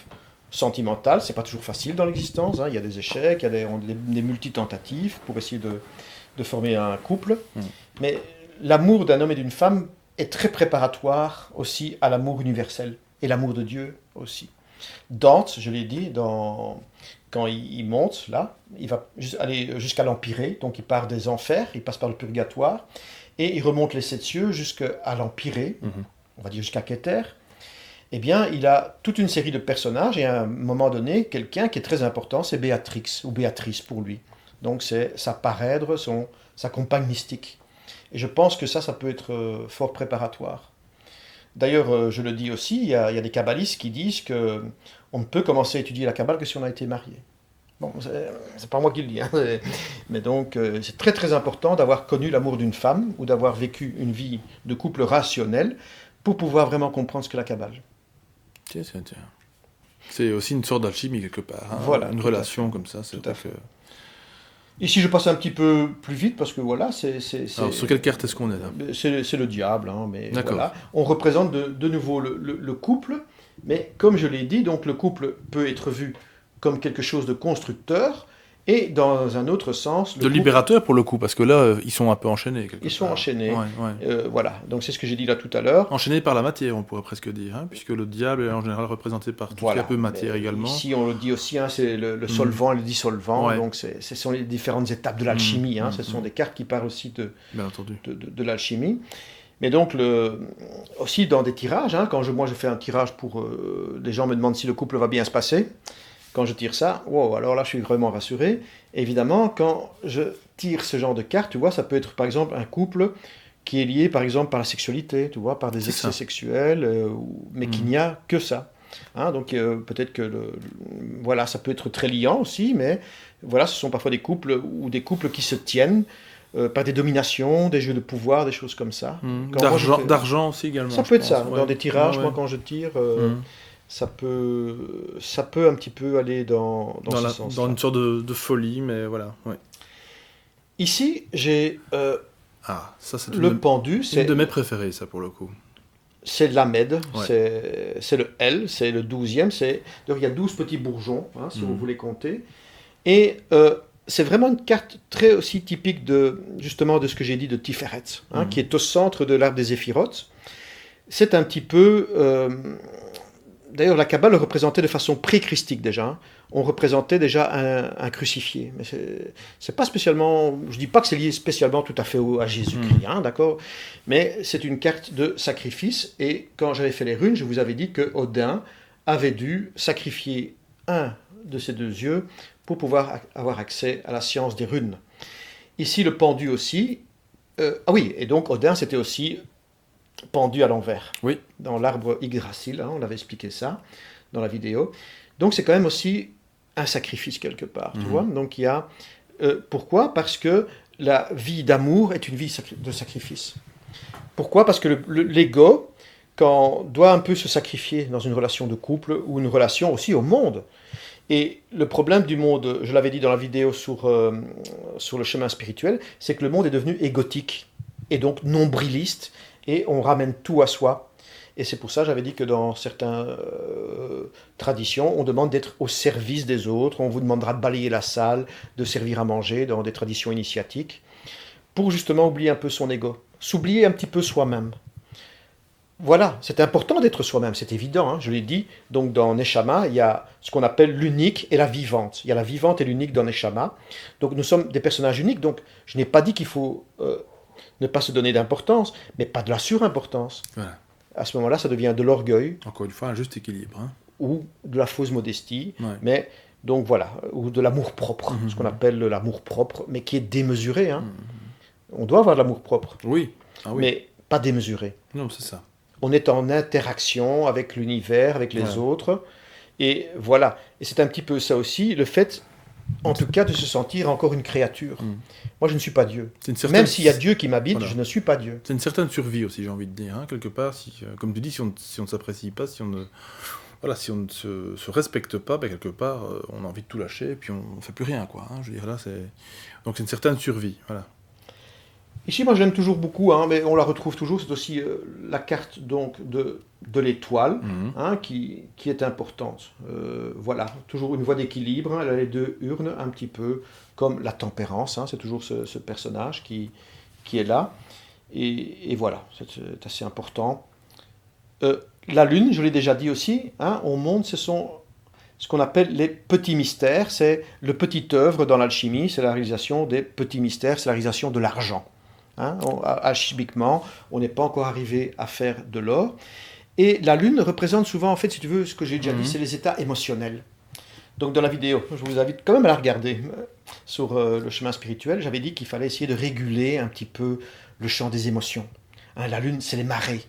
sentimentales, c'est pas toujours facile dans l'existence, hein, il y a des échecs, il y a des multitentatives pour essayer de former un couple, mais l'amour d'un homme et d'une femme est très préparatoire aussi à l'amour universel et l'amour de Dieu aussi. Dante, je l'ai dit, quand il monte là, il va aller jusqu'à l'Empyrée, donc il part des enfers, il passe par le purgatoire, et il remonte les 7 cieux jusqu'à l'Empyrée, on va dire jusqu'à Kéter. Eh bien, il a toute une série de personnages, et à un moment donné, quelqu'un qui est très important, c'est Béatrix, ou Béatrice pour lui. Donc c'est sa parèdre, sa compagne mystique. Et je pense que ça peut être fort préparatoire. D'ailleurs, je le dis aussi, il y a des kabbalistes qui disent que on ne peut commencer à étudier la Kabbale que si on a été marié. Bon, c'est pas moi qui le dis, hein, mais donc c'est très très important d'avoir connu l'amour d'une femme ou d'avoir vécu une vie de couple rationnel pour pouvoir vraiment comprendre ce que la Kabbale. Tiens. C'est aussi une sorte d'alchimie quelque part. Hein, voilà, une relation comme ça. Tout à fait. Ici, je passe un petit peu plus vite parce que voilà, Alors, sur quelle carte est-ce qu'on est là? C'est le diable, hein, mais voilà. On représente de nouveau le couple, mais comme je l'ai dit, donc le couple peut être vu comme quelque chose de constructeur et dans un autre sens... De libérateur pour le coup, parce que là, ils sont un peu enchaînés. Ils sont enchaînés, ouais. voilà. Donc c'est ce que j'ai dit là tout à l'heure. Enchaînés par la matière, on pourrait presque dire, hein, puisque le diable est en général représenté par tout ce qui est un peu matière également. Ici, on le dit aussi, hein, c'est le solvant et le dissolvant, donc ce sont les différentes étapes de l'alchimie. Ce sont des cartes qui parlent aussi Bien entendu. de l'alchimie. Mais donc, aussi dans des tirages, hein, quand moi je fais un tirage pour... les gens me demandent si le couple va bien se passer. Quand je tire ça, wow, alors là je suis vraiment rassuré. Évidemment, quand je tire ce genre de carte, tu vois, ça peut être par exemple un couple qui est lié par exemple par la sexualité, tu vois, par des excès sexuels, mais qu'il n'y a que ça. Hein, donc peut-être que voilà, ça peut être très liant aussi, mais voilà, ce sont parfois des couples ou des couples qui se tiennent par des dominations, des jeux de pouvoir, des choses comme ça. D'argent aussi également. Ça peut être ça. Dans des tirages, moi quand je tire... Ça peut un petit peu aller dans ce sens. Dans une sorte de folie, mais voilà. Ouais. Ici, j'ai ça, c'est le pendu. C'est une de mes préférées, ça, pour le coup. C'est l'Amed, c'est le L, c'est le 12e. Donc il y a 12 petits bourgeons, hein, si vous voulez compter. Et c'est vraiment une carte très aussi typique justement de ce que j'ai dit de Tiferet, hein, qui est au centre de l'arbre des Éphirotes. C'est un petit peu... D'ailleurs, la Kabbale le représentait de façon pré-christique déjà. On représentait déjà un crucifié. Mais c'est pas spécialement... Je dis pas que c'est lié spécialement tout à fait à Jésus-Christ, hein, d'accord. Mais c'est une carte de sacrifice. Et quand j'avais fait les runes, je vous avais dit que Odin avait dû sacrifier un de ses 2 yeux pour pouvoir avoir accès à la science des runes. Ici, le pendu aussi. Oui, et donc Odin, c'était aussi... pendu à l'envers, dans l'arbre Yggdrasil, hein, on avait expliqué ça dans la vidéo. Donc c'est quand même aussi un sacrifice quelque part, tu vois. Donc il y a... pourquoi ? Parce que la vie d'amour est une vie de sacrifice. Pourquoi ? Parce que l'ego, quand doit un peu se sacrifier dans une relation de couple ou une relation aussi au monde. Et le problème du monde, je l'avais dit dans la vidéo sur le chemin spirituel, c'est que le monde est devenu égotique et donc nombriliste, et on ramène tout à soi. Et c'est pour ça, j'avais dit que dans certaines traditions, on demande d'être au service des autres, on vous demandera de balayer la salle, de servir à manger, dans des traditions initiatiques, pour justement oublier un peu son ego, s'oublier un petit peu soi-même. Voilà, c'est important d'être soi-même, c'est évident, hein, je l'ai dit. Donc dans Neshama, il y a ce qu'on appelle l'unique et la vivante. Il y a la vivante et l'unique dans Neshama. Donc nous sommes des personnages uniques, donc je n'ai pas dit qu'il faut... ne pas se donner d'importance, mais pas de la surimportance. Voilà. À ce moment-là, ça devient de l'orgueil. Encore une fois, un juste équilibre. Hein. Ou de la fausse modestie. Mais donc voilà, ou de l'amour-propre, ce qu'on appelle l'amour-propre, mais qui est démesuré. Hein. On doit avoir de l'amour-propre. Oui. Mais pas démesuré. Non, c'est ça. On est en interaction avec l'univers, avec les autres. Et voilà. Et c'est un petit peu ça aussi, le fait... en tout cas de se sentir encore une créature. Moi, je ne suis pas Dieu. Même s'il y a Dieu qui m'habite, je ne suis pas Dieu. C'est une certaine survie aussi, j'ai envie de dire. Hein, quelque part, comme tu dis, si on ne s'apprécie pas, si on ne se respecte pas, quelque part, on a envie de tout lâcher et puis on ne fait plus rien, quoi. Hein, je veux dire, là, donc c'est une certaine survie. Voilà. Ici, moi, je l'aime toujours beaucoup, hein, mais on la retrouve toujours. C'est aussi la carte donc de l'étoile, hein, qui est importante. Voilà, toujours une voie d'équilibre. Hein, elle a les deux urnes, un petit peu comme la tempérance. Hein, c'est toujours ce personnage qui est là. Et voilà, c'est assez important. La lune, je l'ai déjà dit aussi, hein, on montre, ce qu'on appelle les petits mystères. C'est le petit œuvre dans l'alchimie, c'est la réalisation des petits mystères, c'est la réalisation de l'argent. Hein, alchimiquement, on n'est pas encore arrivé à faire de l'or. Et la lune représente souvent, en fait, si tu veux, ce que j'ai déjà dit, c'est les états émotionnels. Donc dans la vidéo, je vous invite quand même à la regarder, sur le chemin spirituel, j'avais dit qu'il fallait essayer de réguler un petit peu le champ des émotions. Hein, la lune, c'est les marées.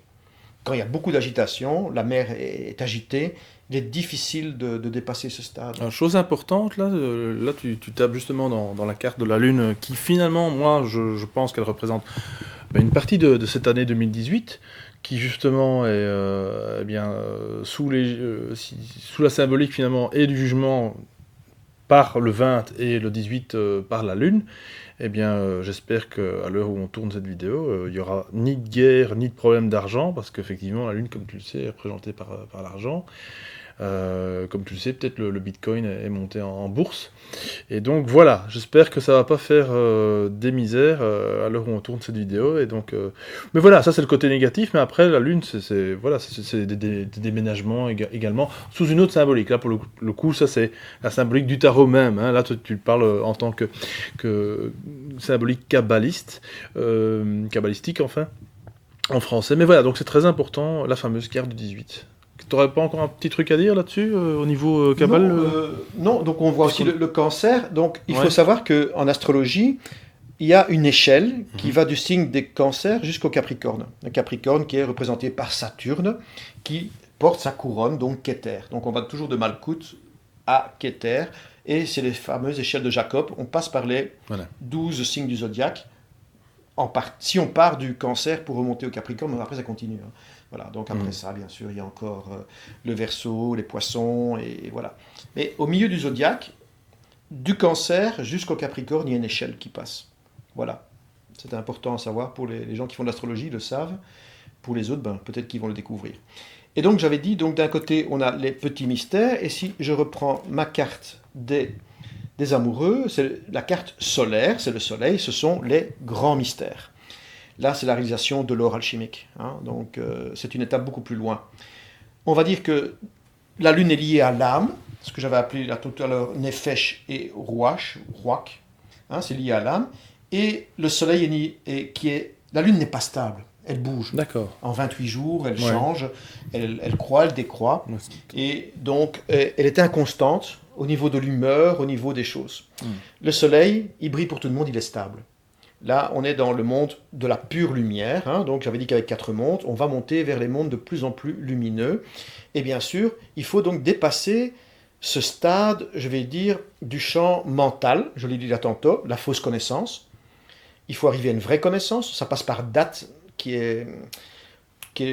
Quand il y a beaucoup d'agitation, la mer est agitée, il est difficile de dépasser ce stade. Alors, chose importante, là tu tapes justement dans la carte de la Lune, qui finalement, moi, je pense qu'elle représente une partie de cette année 2018, qui justement est sous la symbolique finalement et du jugement par le 20 et le 18 par la Lune. Eh bien, j'espère qu'à l'heure où on tourne cette vidéo, il n'y aura ni de guerre, ni de problème d'argent, parce qu'effectivement, la Lune, comme tu le sais, est représentée par l'argent. Comme tu le sais, peut-être le Bitcoin est monté en bourse. Et donc voilà, j'espère que ça va pas faire des misères à l'heure où on tourne cette vidéo. Et donc, mais voilà, ça c'est le côté négatif. Mais après, la Lune, c'est des déménagements également, sous une autre symbolique. Là, pour le coup, ça c'est la symbolique du tarot même. Hein. Là, tu parles en tant que symbolique kabbalistique, enfin, en français. Mais voilà, donc c'est très important, la fameuse carte du 18. T'aurais pas encore un petit truc à dire là-dessus, au niveau Kabbale Non, donc on voit aussi le cancer. Donc il faut savoir qu'en astrologie, il y a une échelle qui va du signe des cancers jusqu'au Capricorne. Le Capricorne qui est représenté par Saturne, qui porte sa couronne, donc Keter. Donc on va toujours de Malkout à Keter, et c'est les fameuses échelles de Jacob. On passe par les 12 signes du zodiaque. Si on part du cancer pour remonter au Capricorne, après ça continue. Hein. Voilà, donc après ça, bien sûr, il y a encore le Verseau, les Poissons, et voilà. Mais au milieu du zodiaque, du Cancer jusqu'au Capricorne, il y a une échelle qui passe. Voilà. C'est important à savoir pour les gens qui font de l'astrologie, ils le savent. Pour les autres, peut-être qu'ils vont le découvrir. Et donc, j'avais dit, donc d'un côté, on a les petits mystères, et si je reprends ma carte des amoureux, c'est la carte solaire, c'est le soleil, ce sont les grands mystères. Là, c'est la réalisation de l'or alchimique. Hein, donc, c'est une étape beaucoup plus loin. On va dire que la lune est liée à l'âme, ce que j'avais appelé là tout à l'heure Nefesh et Ruach. Hein, c'est lié à l'âme. Et le soleil la lune n'est pas stable. Elle bouge. D'accord. En 28 jours, elle change, elle croît, elle décroît. Ouais, et donc, elle est inconstante au niveau de l'humeur, au niveau des choses. Le soleil, il brille pour tout le monde, il est stable. Là, on est dans le monde de la pure lumière. Hein, donc, j'avais dit qu'avec 4 mondes, on va monter vers les mondes de plus en plus lumineux. Et bien sûr, il faut donc dépasser ce stade, je vais dire, du champ mental. Je l'ai dit là tantôt, la fausse connaissance. Il faut arriver à une vraie connaissance. Ça passe par date, qui est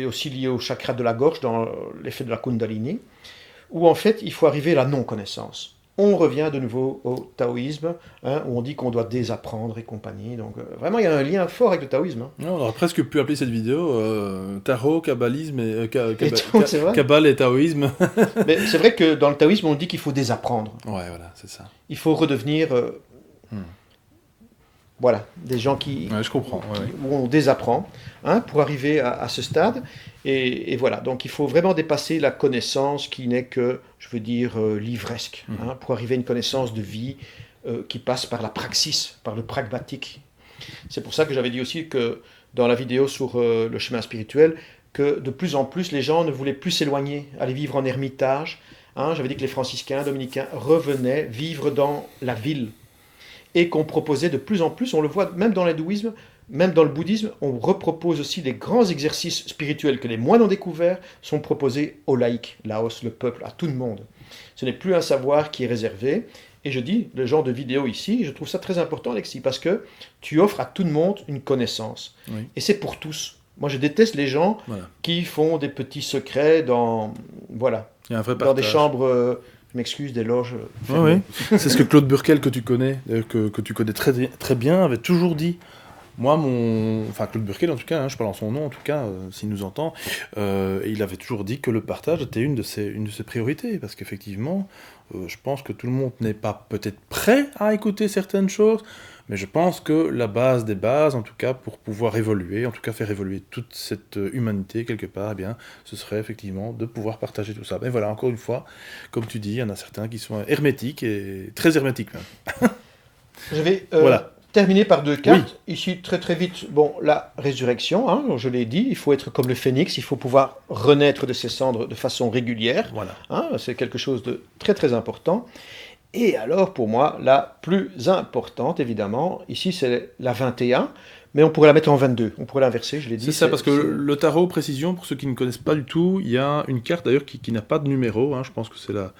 aussi lié au chakra de la gorge, dans l'effet de la Kundalini. Où en fait, il faut arriver à la non-connaissance. On revient de nouveau au taoïsme, hein, où on dit qu'on doit désapprendre et compagnie. Donc vraiment, il y a un lien fort avec le taoïsme. Hein. On aurait presque pu appeler cette vidéo tarot, kabbalisme, kabbale et taoïsme. Mais c'est vrai que dans le taoïsme, on dit qu'il faut désapprendre. Ouais, voilà, c'est ça. Il faut redevenir... Voilà, des gens je comprends, où on désapprend, hein, pour arriver à ce stade. Et voilà, donc il faut vraiment dépasser la connaissance qui n'est que, je veux dire, livresque, hein, pour arriver à une connaissance de vie qui passe par la praxis, par le pragmatique. C'est pour ça que j'avais dit aussi que dans la vidéo sur le chemin spirituel, que de plus en plus les gens ne voulaient plus s'éloigner, aller vivre en ermitage. Hein, j'avais dit que les franciscains, dominicains revenaient vivre dans la ville. Et qu'on proposait de plus en plus, on le voit même dans l'hindouisme, même dans le bouddhisme, on repropose aussi les grands exercices spirituels que les moines ont découverts, sont proposés aux laïcs, Laos, le peuple, à tout le monde. Ce n'est plus un savoir qui est réservé. Et je dis, le genre de vidéo ici, je trouve ça très important, Alexis, parce que tu offres à tout le monde une connaissance. Oui. Et c'est pour tous. Moi, je déteste les gens qui font des petits secrets dans des chambres... Je m'excuse, des loges fermées. Oui. C'est ce que Claude Burkel, que tu connais très, très bien, avait toujours dit Moi, enfin, Claude Burkel, en tout cas, hein, je parle en son nom, en tout cas, s'il nous entend, il avait toujours dit que le partage était une de ses priorités, parce qu'effectivement, je pense que tout le monde n'est pas peut-être prêt à écouter certaines choses, mais je pense que la base des bases, en tout cas, pour pouvoir évoluer, en tout cas faire évoluer toute cette humanité quelque part, eh bien, ce serait effectivement de pouvoir partager tout ça. Mais voilà, encore une fois, comme tu dis, il y en a certains qui sont hermétiques, et très hermétiques même. Je vais Voilà. terminer par deux cartes. Ici, très très vite, bon, la résurrection, hein, je l'ai dit, il faut être comme le phénix, il faut pouvoir renaître de ses cendres de façon régulière. Voilà. Hein, c'est quelque chose de très très important. Et alors, pour moi, la plus importante, évidemment, ici, c'est la 21, mais on pourrait la mettre en 22. On pourrait l'inverser, je l'ai dit. C'est ça, parce que le tarot, précision, pour ceux qui ne connaissent pas du tout, il y a une carte d'ailleurs qui n'a pas de numéro, hein, je pense que c'est le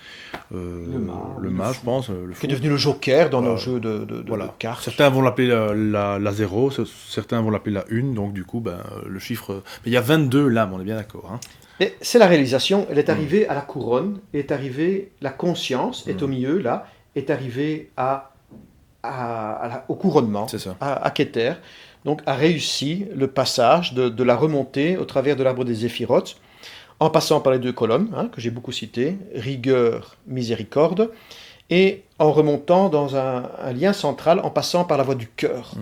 mât, je pense. Le fou. Qui est devenu le joker dans nos jeux de cartes. Certains vont l'appeler la 0, certains vont l'appeler la 1, donc du coup, le chiffre... Mais il y a 22 lames, on est bien d'accord. Hein. Et c'est la réalisation, elle est arrivée à la couronne, est arrivée, la conscience est au milieu, là, est arrivée au couronnement, à Keter, donc a réussi le passage de la remontée au travers de l'arbre des Zéphirotes, en passant par les deux colonnes, hein, que j'ai beaucoup citées, rigueur, miséricorde, et en remontant dans un lien central, en passant par la voie du cœur.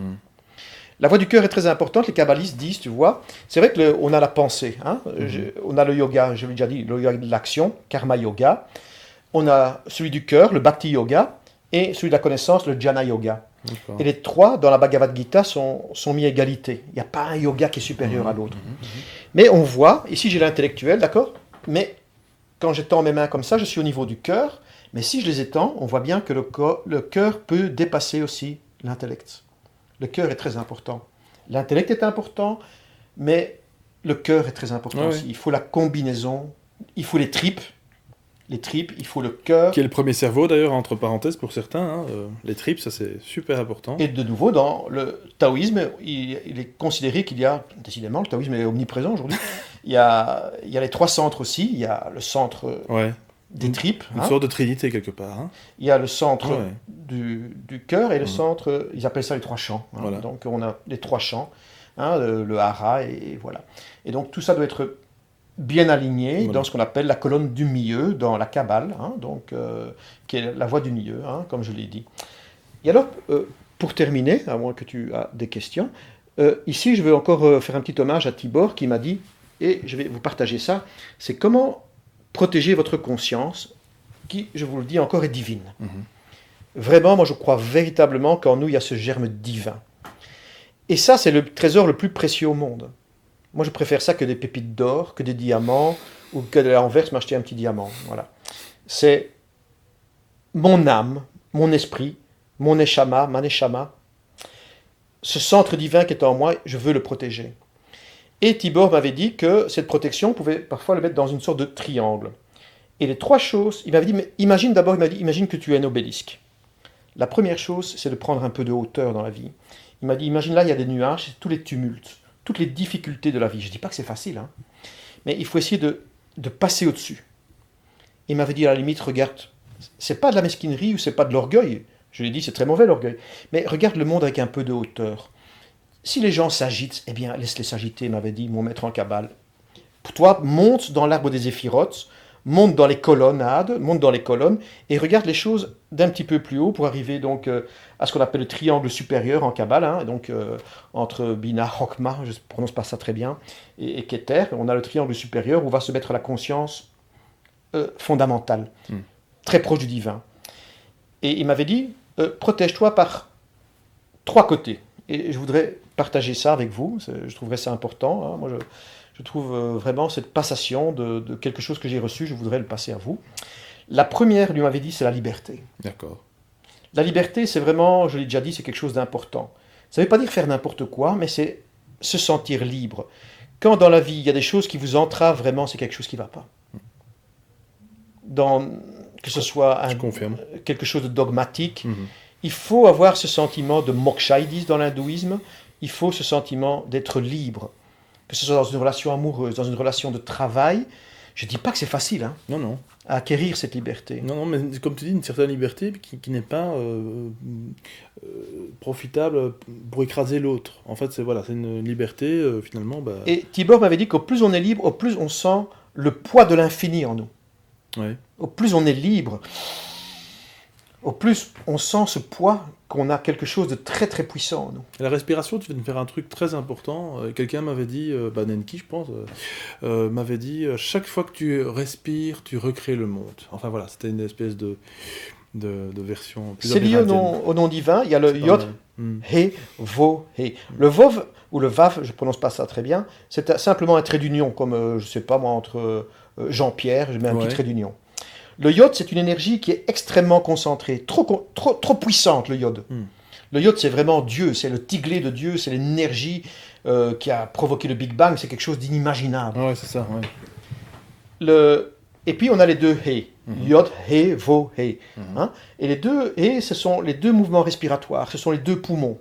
La voie du cœur est très importante, les kabbalistes disent, tu vois, c'est vrai qu'on a la pensée, hein, on a le yoga, je l'ai déjà dit, le yoga de l'action, karma yoga, on a celui du cœur, le bhakti yoga, et celui de la connaissance, le jnana yoga. Et les trois, dans la Bhagavad Gita, sont mis à égalité. Il n'y a pas un yoga qui est supérieur à l'autre. Mais on voit, ici j'ai l'intellectuel, d'accord, mais quand j'étends mes mains comme ça, je suis au niveau du cœur, mais si je les étends, on voit bien que le cœur peut dépasser aussi l'intellect. Le cœur est très important. L'intellect est important, mais le cœur est très important aussi. Il faut la combinaison, il faut les tripes, il faut le cœur. Qui est le premier cerveau d'ailleurs, entre parenthèses pour certains. Hein, les tripes, ça c'est super important. Et de nouveau, dans le taoïsme, il est considéré qu'il y a, décidément, le taoïsme est omniprésent aujourd'hui, il y a les trois centres aussi. Il y a le centre des tripes. Une sorte de trinité quelque part. Hein. Il y a le centre du cœur et le centre, ils appellent ça les trois champs. Hein. Voilà. Donc on a les trois champs, hein, le hara, et voilà. Et donc tout ça doit être bien aligné dans ce qu'on appelle la colonne du milieu, dans la Kabbale, hein, donc, qui est la voie du milieu, hein, comme je l'ai dit. Et alors, pour terminer, à moins que tu aies des questions, ici je veux encore faire un petit hommage à Tibor qui m'a dit, et je vais vous partager ça, c'est comment protéger votre conscience, qui, je vous le dis encore, est divine. Vraiment, moi je crois véritablement qu'en nous il y a ce germe divin. Et ça, c'est le trésor le plus précieux au monde. Moi, je préfère ça que des pépites d'or, que des diamants, ou que de l'Anvers m'acheter un petit diamant. Voilà. C'est mon âme, mon esprit, mon neshama, ma neshama. Ce centre divin qui est en moi, je veux le protéger. Et Tibor m'avait dit que cette protection, on pouvait parfois le mettre dans une sorte de triangle. Et les trois choses, il m'avait dit, mais imagine d'abord, il m'a dit, imagine que tu es un obélisque. La première chose, c'est de prendre un peu de hauteur dans la vie. Il m'a dit, imagine là, il y a des nuages, c'est tous les tumultes, toutes les difficultés de la vie. Je ne dis pas que c'est facile, hein, mais il faut essayer de passer au-dessus. Il m'avait dit, à la limite, regarde, c'est pas de la mesquinerie ou c'est pas de l'orgueil. Je lui ai dit, c'est très mauvais l'orgueil. Mais regarde le monde avec un peu de hauteur. Si les gens s'agitent, eh bien, laisse-les s'agiter, m'avait dit mon maître en Kabbale. Pour toi, monte dans l'arbre des Zéphirotes, monte dans les colonnades, monte dans les colonnes, et regarde les choses d'un petit peu plus haut pour arriver donc à ce qu'on appelle le triangle supérieur en Kabbale, hein, donc entre Bina, Chokma, je ne prononce pas ça très bien, et Keter, on a le triangle supérieur où va se mettre la conscience fondamentale, très proche du divin. Et il m'avait dit, protège-toi par trois côtés. Et je voudrais partager ça avec vous, je trouverais ça important. Hein. Moi, je trouve vraiment cette passation de quelque chose que j'ai reçu, je voudrais le passer à vous. La première, lui m'avait dit, c'est la liberté. D'accord. La liberté, c'est vraiment, je l'ai déjà dit, c'est quelque chose d'important. Ça ne veut pas dire faire n'importe quoi, mais c'est se sentir libre. Quand dans la vie, il y a des choses qui vous entravent vraiment, c'est quelque chose qui ne va pas. Que ce soit quelque chose de dogmatique, il faut avoir ce sentiment de moksha, ils disent dans l'hindouisme, il faut ce sentiment d'être libre. Que ce soit dans une relation amoureuse, dans une relation de travail, Je ne dis pas que c'est facile Non, non. à acquérir cette liberté. Non, non, mais comme tu dis, une certaine liberté qui n'est pas profitable pour écraser l'autre. En fait, c'est une liberté, finalement. Et Tibor m'avait dit qu'au plus on est libre, au plus on sent le poids de l'infini en nous. Ouais. Au plus on est libre, au plus on sent ce poids qu'on a quelque chose de très très puissant en nous. La respiration, tu viens de faire un truc très important. Quelqu'un m'avait dit, Nenki, je pense, m'avait dit, chaque fois que tu respires, tu recrées le monde. Enfin voilà, c'était une espèce de version plus C'est lié au nom divin. Il y a le Yod, He, Vo, He. Le Vov ou le Vav, je ne prononce pas ça très bien, c'est simplement un trait d'union, comme, je ne sais pas moi, entre Jean-Pierre, je mets un petit trait d'union. Le Yod, c'est une énergie qui est extrêmement concentrée, trop puissante, le Yod. Le Yod, c'est vraiment Dieu, c'est le tiglé de Dieu, c'est l'énergie qui a provoqué le Big Bang, c'est quelque chose d'inimaginable. Ouais, c'est ça, ouais. Et puis on a les deux He. Yod, He, Vo, He. Et les deux He, ce sont les deux mouvements respiratoires, ce sont les deux poumons.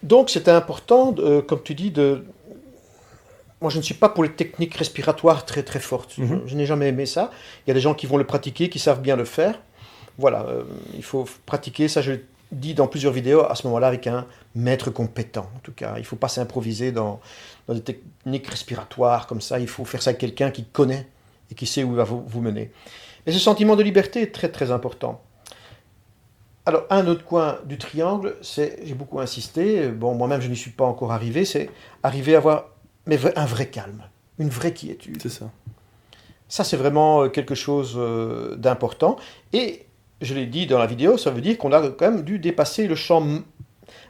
Donc c'est important, comme tu dis, Moi, je ne suis pas pour les techniques respiratoires très très fortes. Je n'ai jamais aimé ça. Il y a des gens qui vont le pratiquer, qui savent bien le faire. Voilà, il faut pratiquer. Ça, je le dis dans plusieurs vidéos, à ce moment-là, avec un maître compétent. En tout cas, il ne faut pas s'improviser dans des techniques respiratoires comme ça. Il faut faire ça avec quelqu'un qui connaît et qui sait où il va vous mener. Mais ce sentiment de liberté est très très important. Alors, un autre coin du triangle, j'ai beaucoup insisté, bon, moi-même je n'y suis pas encore arrivé, c'est arriver à avoir un vrai calme, une vraie quiétude. C'est ça. Ça, c'est vraiment quelque chose d'important. Et je l'ai dit dans la vidéo, ça veut dire qu'on a quand même dû dépasser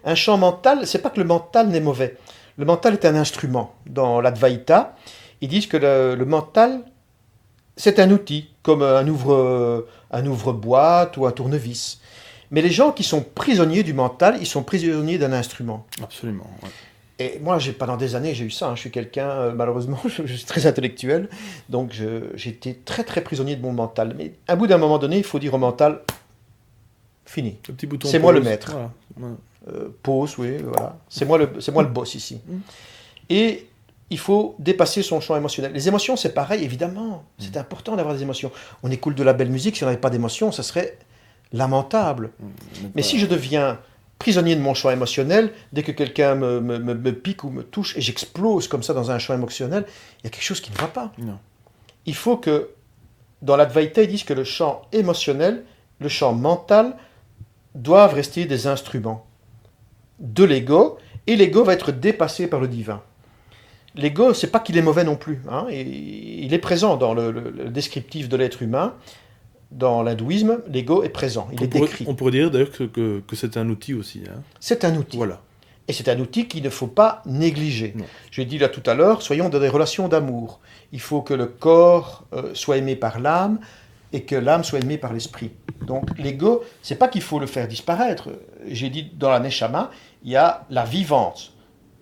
un champ mental. C'est pas que le mental n'est mauvais. Le mental est un instrument. Dans l'Advaita, ils disent que le mental, c'est un outil, comme un ouvre-boîte ou un tournevis. Mais les gens qui sont prisonniers du mental, ils sont prisonniers d'un instrument. Absolument, ouais. Et moi, pendant des années, j'ai eu ça. Je suis quelqu'un, malheureusement, je suis très intellectuel. Donc, j'étais très, très prisonnier de mon mental. Mais à bout d'un moment donné, il faut dire au mental, fini. Le petit bouton c'est pause. Moi le maître. Voilà. Pause, oui, voilà. C'est moi le boss ici. Et il faut dépasser son champ émotionnel. Les émotions, c'est pareil, évidemment. C'est important d'avoir des émotions. On écoute de la belle musique. Si on n'avait pas d'émotions, ça serait lamentable. Mais si je deviens prisonnier de mon champ émotionnel, dès que quelqu'un me pique ou me touche et j'explose comme ça dans un champ émotionnel, il y a quelque chose qui ne va pas. Non. Il faut que, dans l'Advaita, ils disent que le champ émotionnel, le champ mental, doivent rester des instruments de l'ego, et l'ego va être dépassé par le divin. L'ego, c'est pas qu'il est mauvais non plus, et il est présent dans le descriptif de l'être humain. Dans l'hindouisme, l'ego est présent, il est décrit. On pourrait dire d'ailleurs que c'est un outil aussi. C'est un outil. Voilà. Et c'est un outil qu'il ne faut pas négliger. Non. Je l'ai dit là tout à l'heure, soyons dans des relations d'amour. Il faut que le corps soit aimé par l'âme et que l'âme soit aimée par l'esprit. Donc l'ego, c'est pas qu'il faut le faire disparaître. J'ai dit dans la Neshama, il y a la vivante.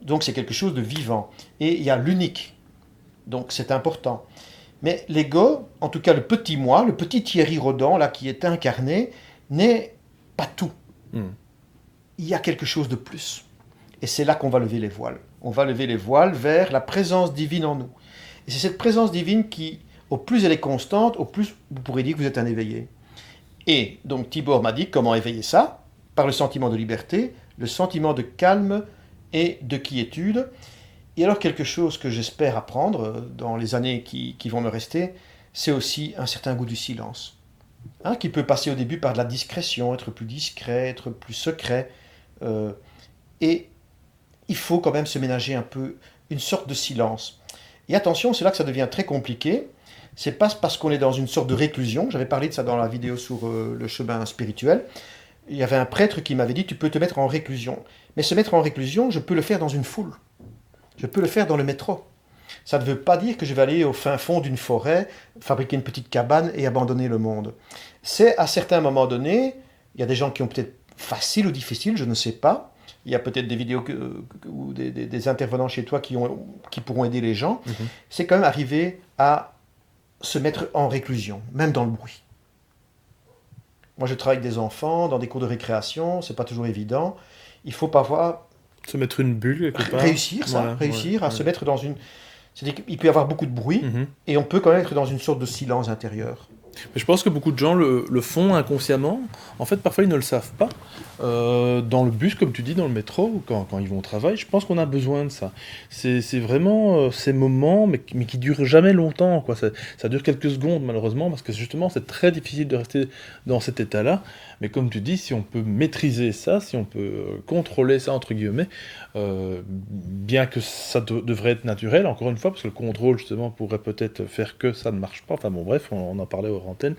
Donc c'est quelque chose de vivant. Et il y a l'unique. Donc c'est important. Mais l'ego, en tout cas le petit moi, le petit Thierry Rodan, là, qui est incarné, n'est pas tout. Il y a quelque chose de plus. Et c'est là qu'on va lever les voiles. On va lever les voiles vers la présence divine en nous. Et c'est cette présence divine qui, au plus elle est constante, au plus vous pourrez dire que vous êtes un éveillé. Et donc Tibor m'a dit comment éveiller ça ? Par le sentiment de liberté, le sentiment de calme et de quiétude. Et alors quelque chose que j'espère apprendre dans les années qui vont me rester, c'est aussi un certain goût du silence. Qui peut passer au début par de la discrétion, être plus discret, être plus secret. Et il faut quand même se ménager un peu une sorte de silence. Et attention, c'est là que ça devient très compliqué. C'est pas parce qu'on est dans une sorte de réclusion. J'avais parlé de ça dans la vidéo sur le chemin spirituel. Il y avait un prêtre qui m'avait dit, tu peux te mettre en réclusion. Mais se mettre en réclusion, je peux le faire dans une foule. Je peux le faire dans le métro. Ça ne veut pas dire que je vais aller au fin fond d'une forêt, fabriquer une petite cabane et abandonner le monde. C'est à certains moments donnés, il y a des gens qui ont peut-être facile ou difficile, je ne sais pas. Il y a peut-être des vidéos ou des intervenants chez toi qui pourront aider les gens. C'est quand même arriver à se mettre en réclusion, même dans le bruit. Moi, je travaille avec des enfants, dans des cours de récréation, c'est pas toujours évident. Il faut parfois se mettre une bulle quelque part. Réussir à se mettre dans une... C'est-à-dire qu'il peut y avoir beaucoup de bruit, et on peut quand même être dans une sorte de silence intérieur. Mais je pense que beaucoup de gens le font inconsciemment. En fait, parfois, ils ne le savent pas. Dans le bus, comme tu dis, dans le métro, ou quand ils vont au travail, je pense qu'on a besoin de ça. C'est vraiment ces moments, mais qui durent jamais longtemps, quoi. Ça dure quelques secondes, malheureusement, parce que justement, c'est très difficile de rester dans cet état-là. Mais comme tu dis, si on peut maîtriser ça, si on peut contrôler ça, entre guillemets, bien que ça devrait être naturel, encore une fois, parce que le contrôle, justement, pourrait peut-être faire que ça ne marche pas. Enfin bon, bref, on en parlait hors antenne.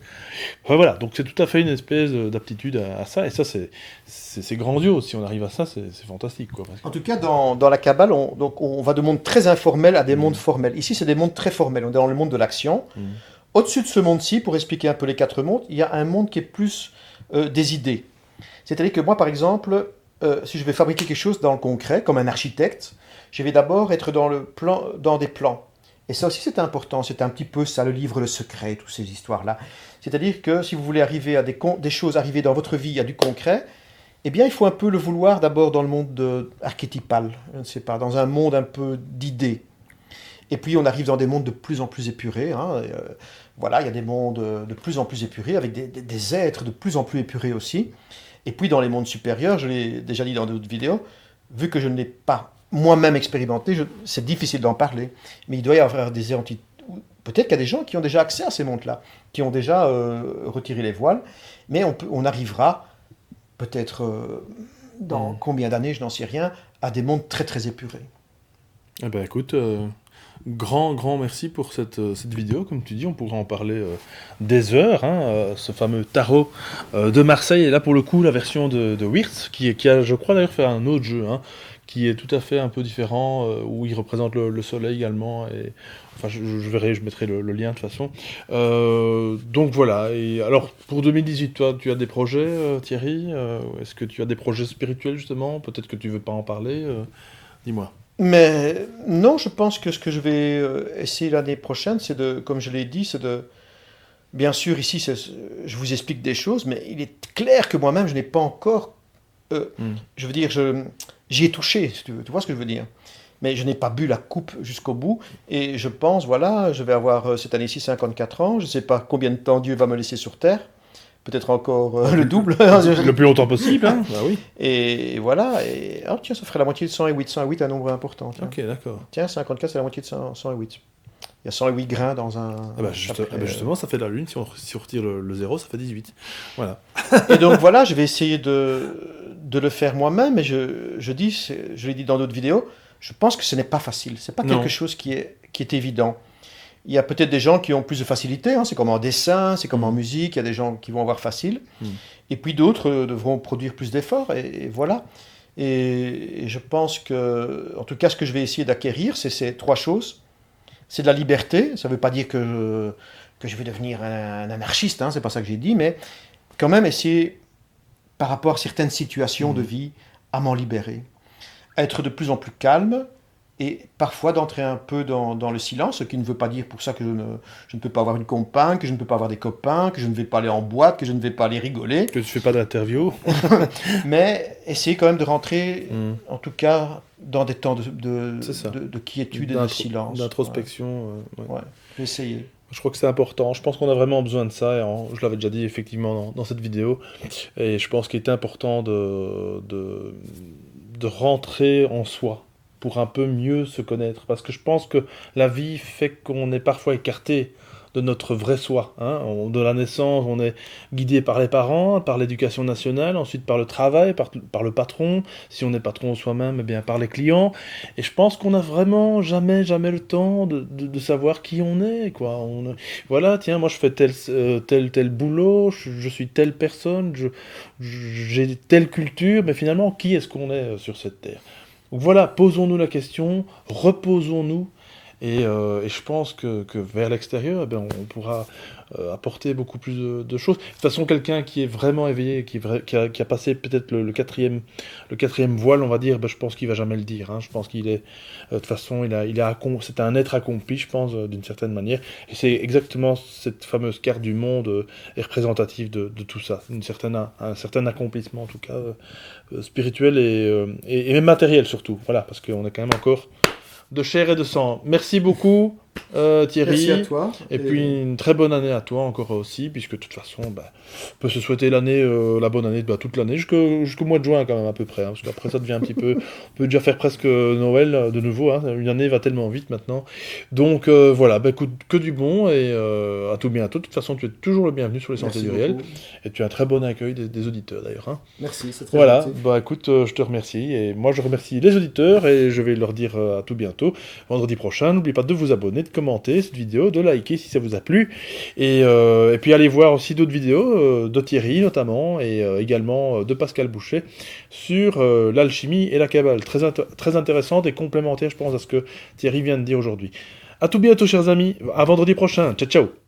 Enfin, voilà, donc c'est tout à fait une espèce d'aptitude à ça, et ça, c'est grandiose. Si on arrive à ça, c'est fantastique, quoi. En tout cas, dans la Kabbale, on va de mondes très informels à des mondes formels. Ici, c'est des mondes très formels. On est dans le monde de l'action. Au-dessus de ce monde-ci, pour expliquer un peu les 4 mondes, il y a un monde qui est plus des idées. C'est-à-dire que moi, par exemple, si je vais fabriquer quelque chose dans le concret, comme un architecte, je vais d'abord être dans des plans. Et ça aussi, c'est important. C'est un petit peu ça, le livre Le Secret, toutes ces histoires-là. C'est-à-dire que si vous voulez arriver à des choses arriver dans votre vie, à du concret, eh bien, il faut un peu le vouloir d'abord dans le monde archétypal, je ne sais pas, dans un monde un peu d'idées. Et puis, on arrive dans des mondes de plus en plus épurés. Voilà, il y a des mondes de plus en plus épurés, avec des êtres de plus en plus épurés aussi. Et puis, dans les mondes supérieurs, je l'ai déjà dit dans d'autres vidéos, vu que je ne l'ai pas moi-même expérimenté, c'est difficile d'en parler. Mais il doit y avoir des entités. Peut-être qu'il y a des gens qui ont déjà accès à ces mondes-là, qui ont déjà retiré les voiles, mais on arrivera, peut-être dans combien d'années, je n'en sais rien, à des mondes très très épurés. Eh ben écoute, grand merci pour cette vidéo. Comme tu dis, on pourra en parler des heures. Ce fameux tarot de Marseille, et là pour le coup la version de Wirtz, qui a, je crois d'ailleurs, fait un autre jeu, qui est tout à fait un peu différent, où il représente le soleil également, et enfin je verrai, je mettrai le lien de toute façon. Donc voilà, et alors pour 2018, toi tu as des projets, Thierry, est-ce que tu as des projets spirituels justement? Peut-être que tu veux pas en parler, dis-moi. Mais non, je pense que ce que je vais essayer l'année prochaine, c'est comme je l'ai dit, c'est de... Bien sûr, ici, je vous explique des choses, mais il est clair que moi-même, je n'ai pas encore... Je veux dire, j'y ai touché, si tu veux. Tu vois ce que je veux dire? Mais je n'ai pas bu la coupe jusqu'au bout. Et je pense, voilà, je vais avoir cette année-ci 54 ans. Je ne sais pas combien de temps Dieu va me laisser sur Terre. Peut-être encore le double. Le plus longtemps possible, hein. Bah oui. Et voilà. Et... Oh, tiens, ça ferait la moitié de 108. 108 est un nombre important. Tiens. Ok, d'accord. Tiens, 54, c'est la moitié de 108. Il y a 108 grains dans un... justement, ça fait la lune. Si on retire le 0, ça fait 18. Voilà. Et donc voilà, je vais essayer de le faire moi-même. Et je l'ai dit dans d'autres vidéos, je pense que ce n'est pas facile. Ce n'est pas quelque chose qui est évident. Il y a peut-être des gens qui ont plus de facilité, c'est comme en dessin, c'est comme en musique, il y a des gens qui vont avoir facile, et puis d'autres devront produire plus d'efforts, et voilà. Et je pense que, en tout cas, ce que je vais essayer d'acquérir, c'est ces 3 choses. C'est de la liberté, ça ne veut pas dire que je vais devenir un anarchiste, c'est pas ça que j'ai dit, mais quand même essayer, par rapport à certaines situations de vie, à m'en libérer. À être de plus en plus calme, et parfois d'entrer un peu dans le silence, ce qui ne veut pas dire pour ça que je ne peux pas avoir une compagne, que je ne peux pas avoir des copains, que je ne vais pas aller en boîte, que je ne vais pas aller rigoler. Que tu ne fais pas d'interview. Mais essayer quand même de rentrer, en tout cas, dans des temps de quiétude et de silence. D'introspection. Ouais, essayer. Je crois que c'est important. Je pense qu'on a vraiment besoin de ça. Et je l'avais déjà dit effectivement dans cette vidéo. Et je pense qu'il est important de rentrer en soi, pour un peu mieux se connaître. Parce que je pense que la vie fait qu'on est parfois écarté de notre vrai soi. De la naissance, on est guidé par les parents, par l'éducation nationale, ensuite par le travail, par le patron. Si on est patron soi-même, eh bien par les clients. Et je pense qu'on n'a vraiment jamais le temps de savoir qui on est, quoi. Voilà, tiens, moi je fais tel boulot, je suis telle personne, j'ai telle culture, mais finalement, qui est-ce qu'on est sur cette terre? Donc voilà, posons-nous la question, reposons-nous, et je pense que vers l'extérieur, on pourra apporter beaucoup plus de choses. De toute façon, quelqu'un qui est vraiment éveillé, qui a passé peut-être le quatrième voile, on va dire, je pense qu'il va jamais le dire. Je pense qu'il est, de toute façon, c'est un être accompli, je pense, d'une certaine manière. Et c'est exactement cette fameuse carte du monde est représentative de tout ça. Un certain accomplissement, en tout cas, spirituel et matériel surtout. Voilà, parce qu'on est quand même encore de chair et de sang. Merci beaucoup, Thierry. Merci à toi. Et puis une très bonne année à toi encore aussi, puisque de toute façon, on peut se souhaiter la bonne année toute l'année, jusqu'au mois de juin quand même à peu près, parce qu'après ça devient un petit peu... On peut déjà faire presque Noël de nouveau, une année va tellement vite maintenant. Donc voilà, écoute, que du bon, et à tout bientôt. De toute façon, tu es toujours le bienvenu sur les Sentiers du Réel, et tu as un très bon accueil des auditeurs d'ailleurs. Merci, c'est très Voilà, gentil. écoute, je te remercie, et moi je remercie les auditeurs, et je vais leur dire à tout bientôt, vendredi prochain. N'oubliez pas de vous abonner, de commenter cette vidéo, de liker si ça vous a plu, et puis allez voir aussi d'autres vidéos, de Thierry notamment, et également de Pascal Boucher, sur l'alchimie et la Kabbale, très intéressante et complémentaire, je pense, à ce que Thierry vient de dire aujourd'hui. À tout bientôt, chers amis, à vendredi prochain, ciao ciao.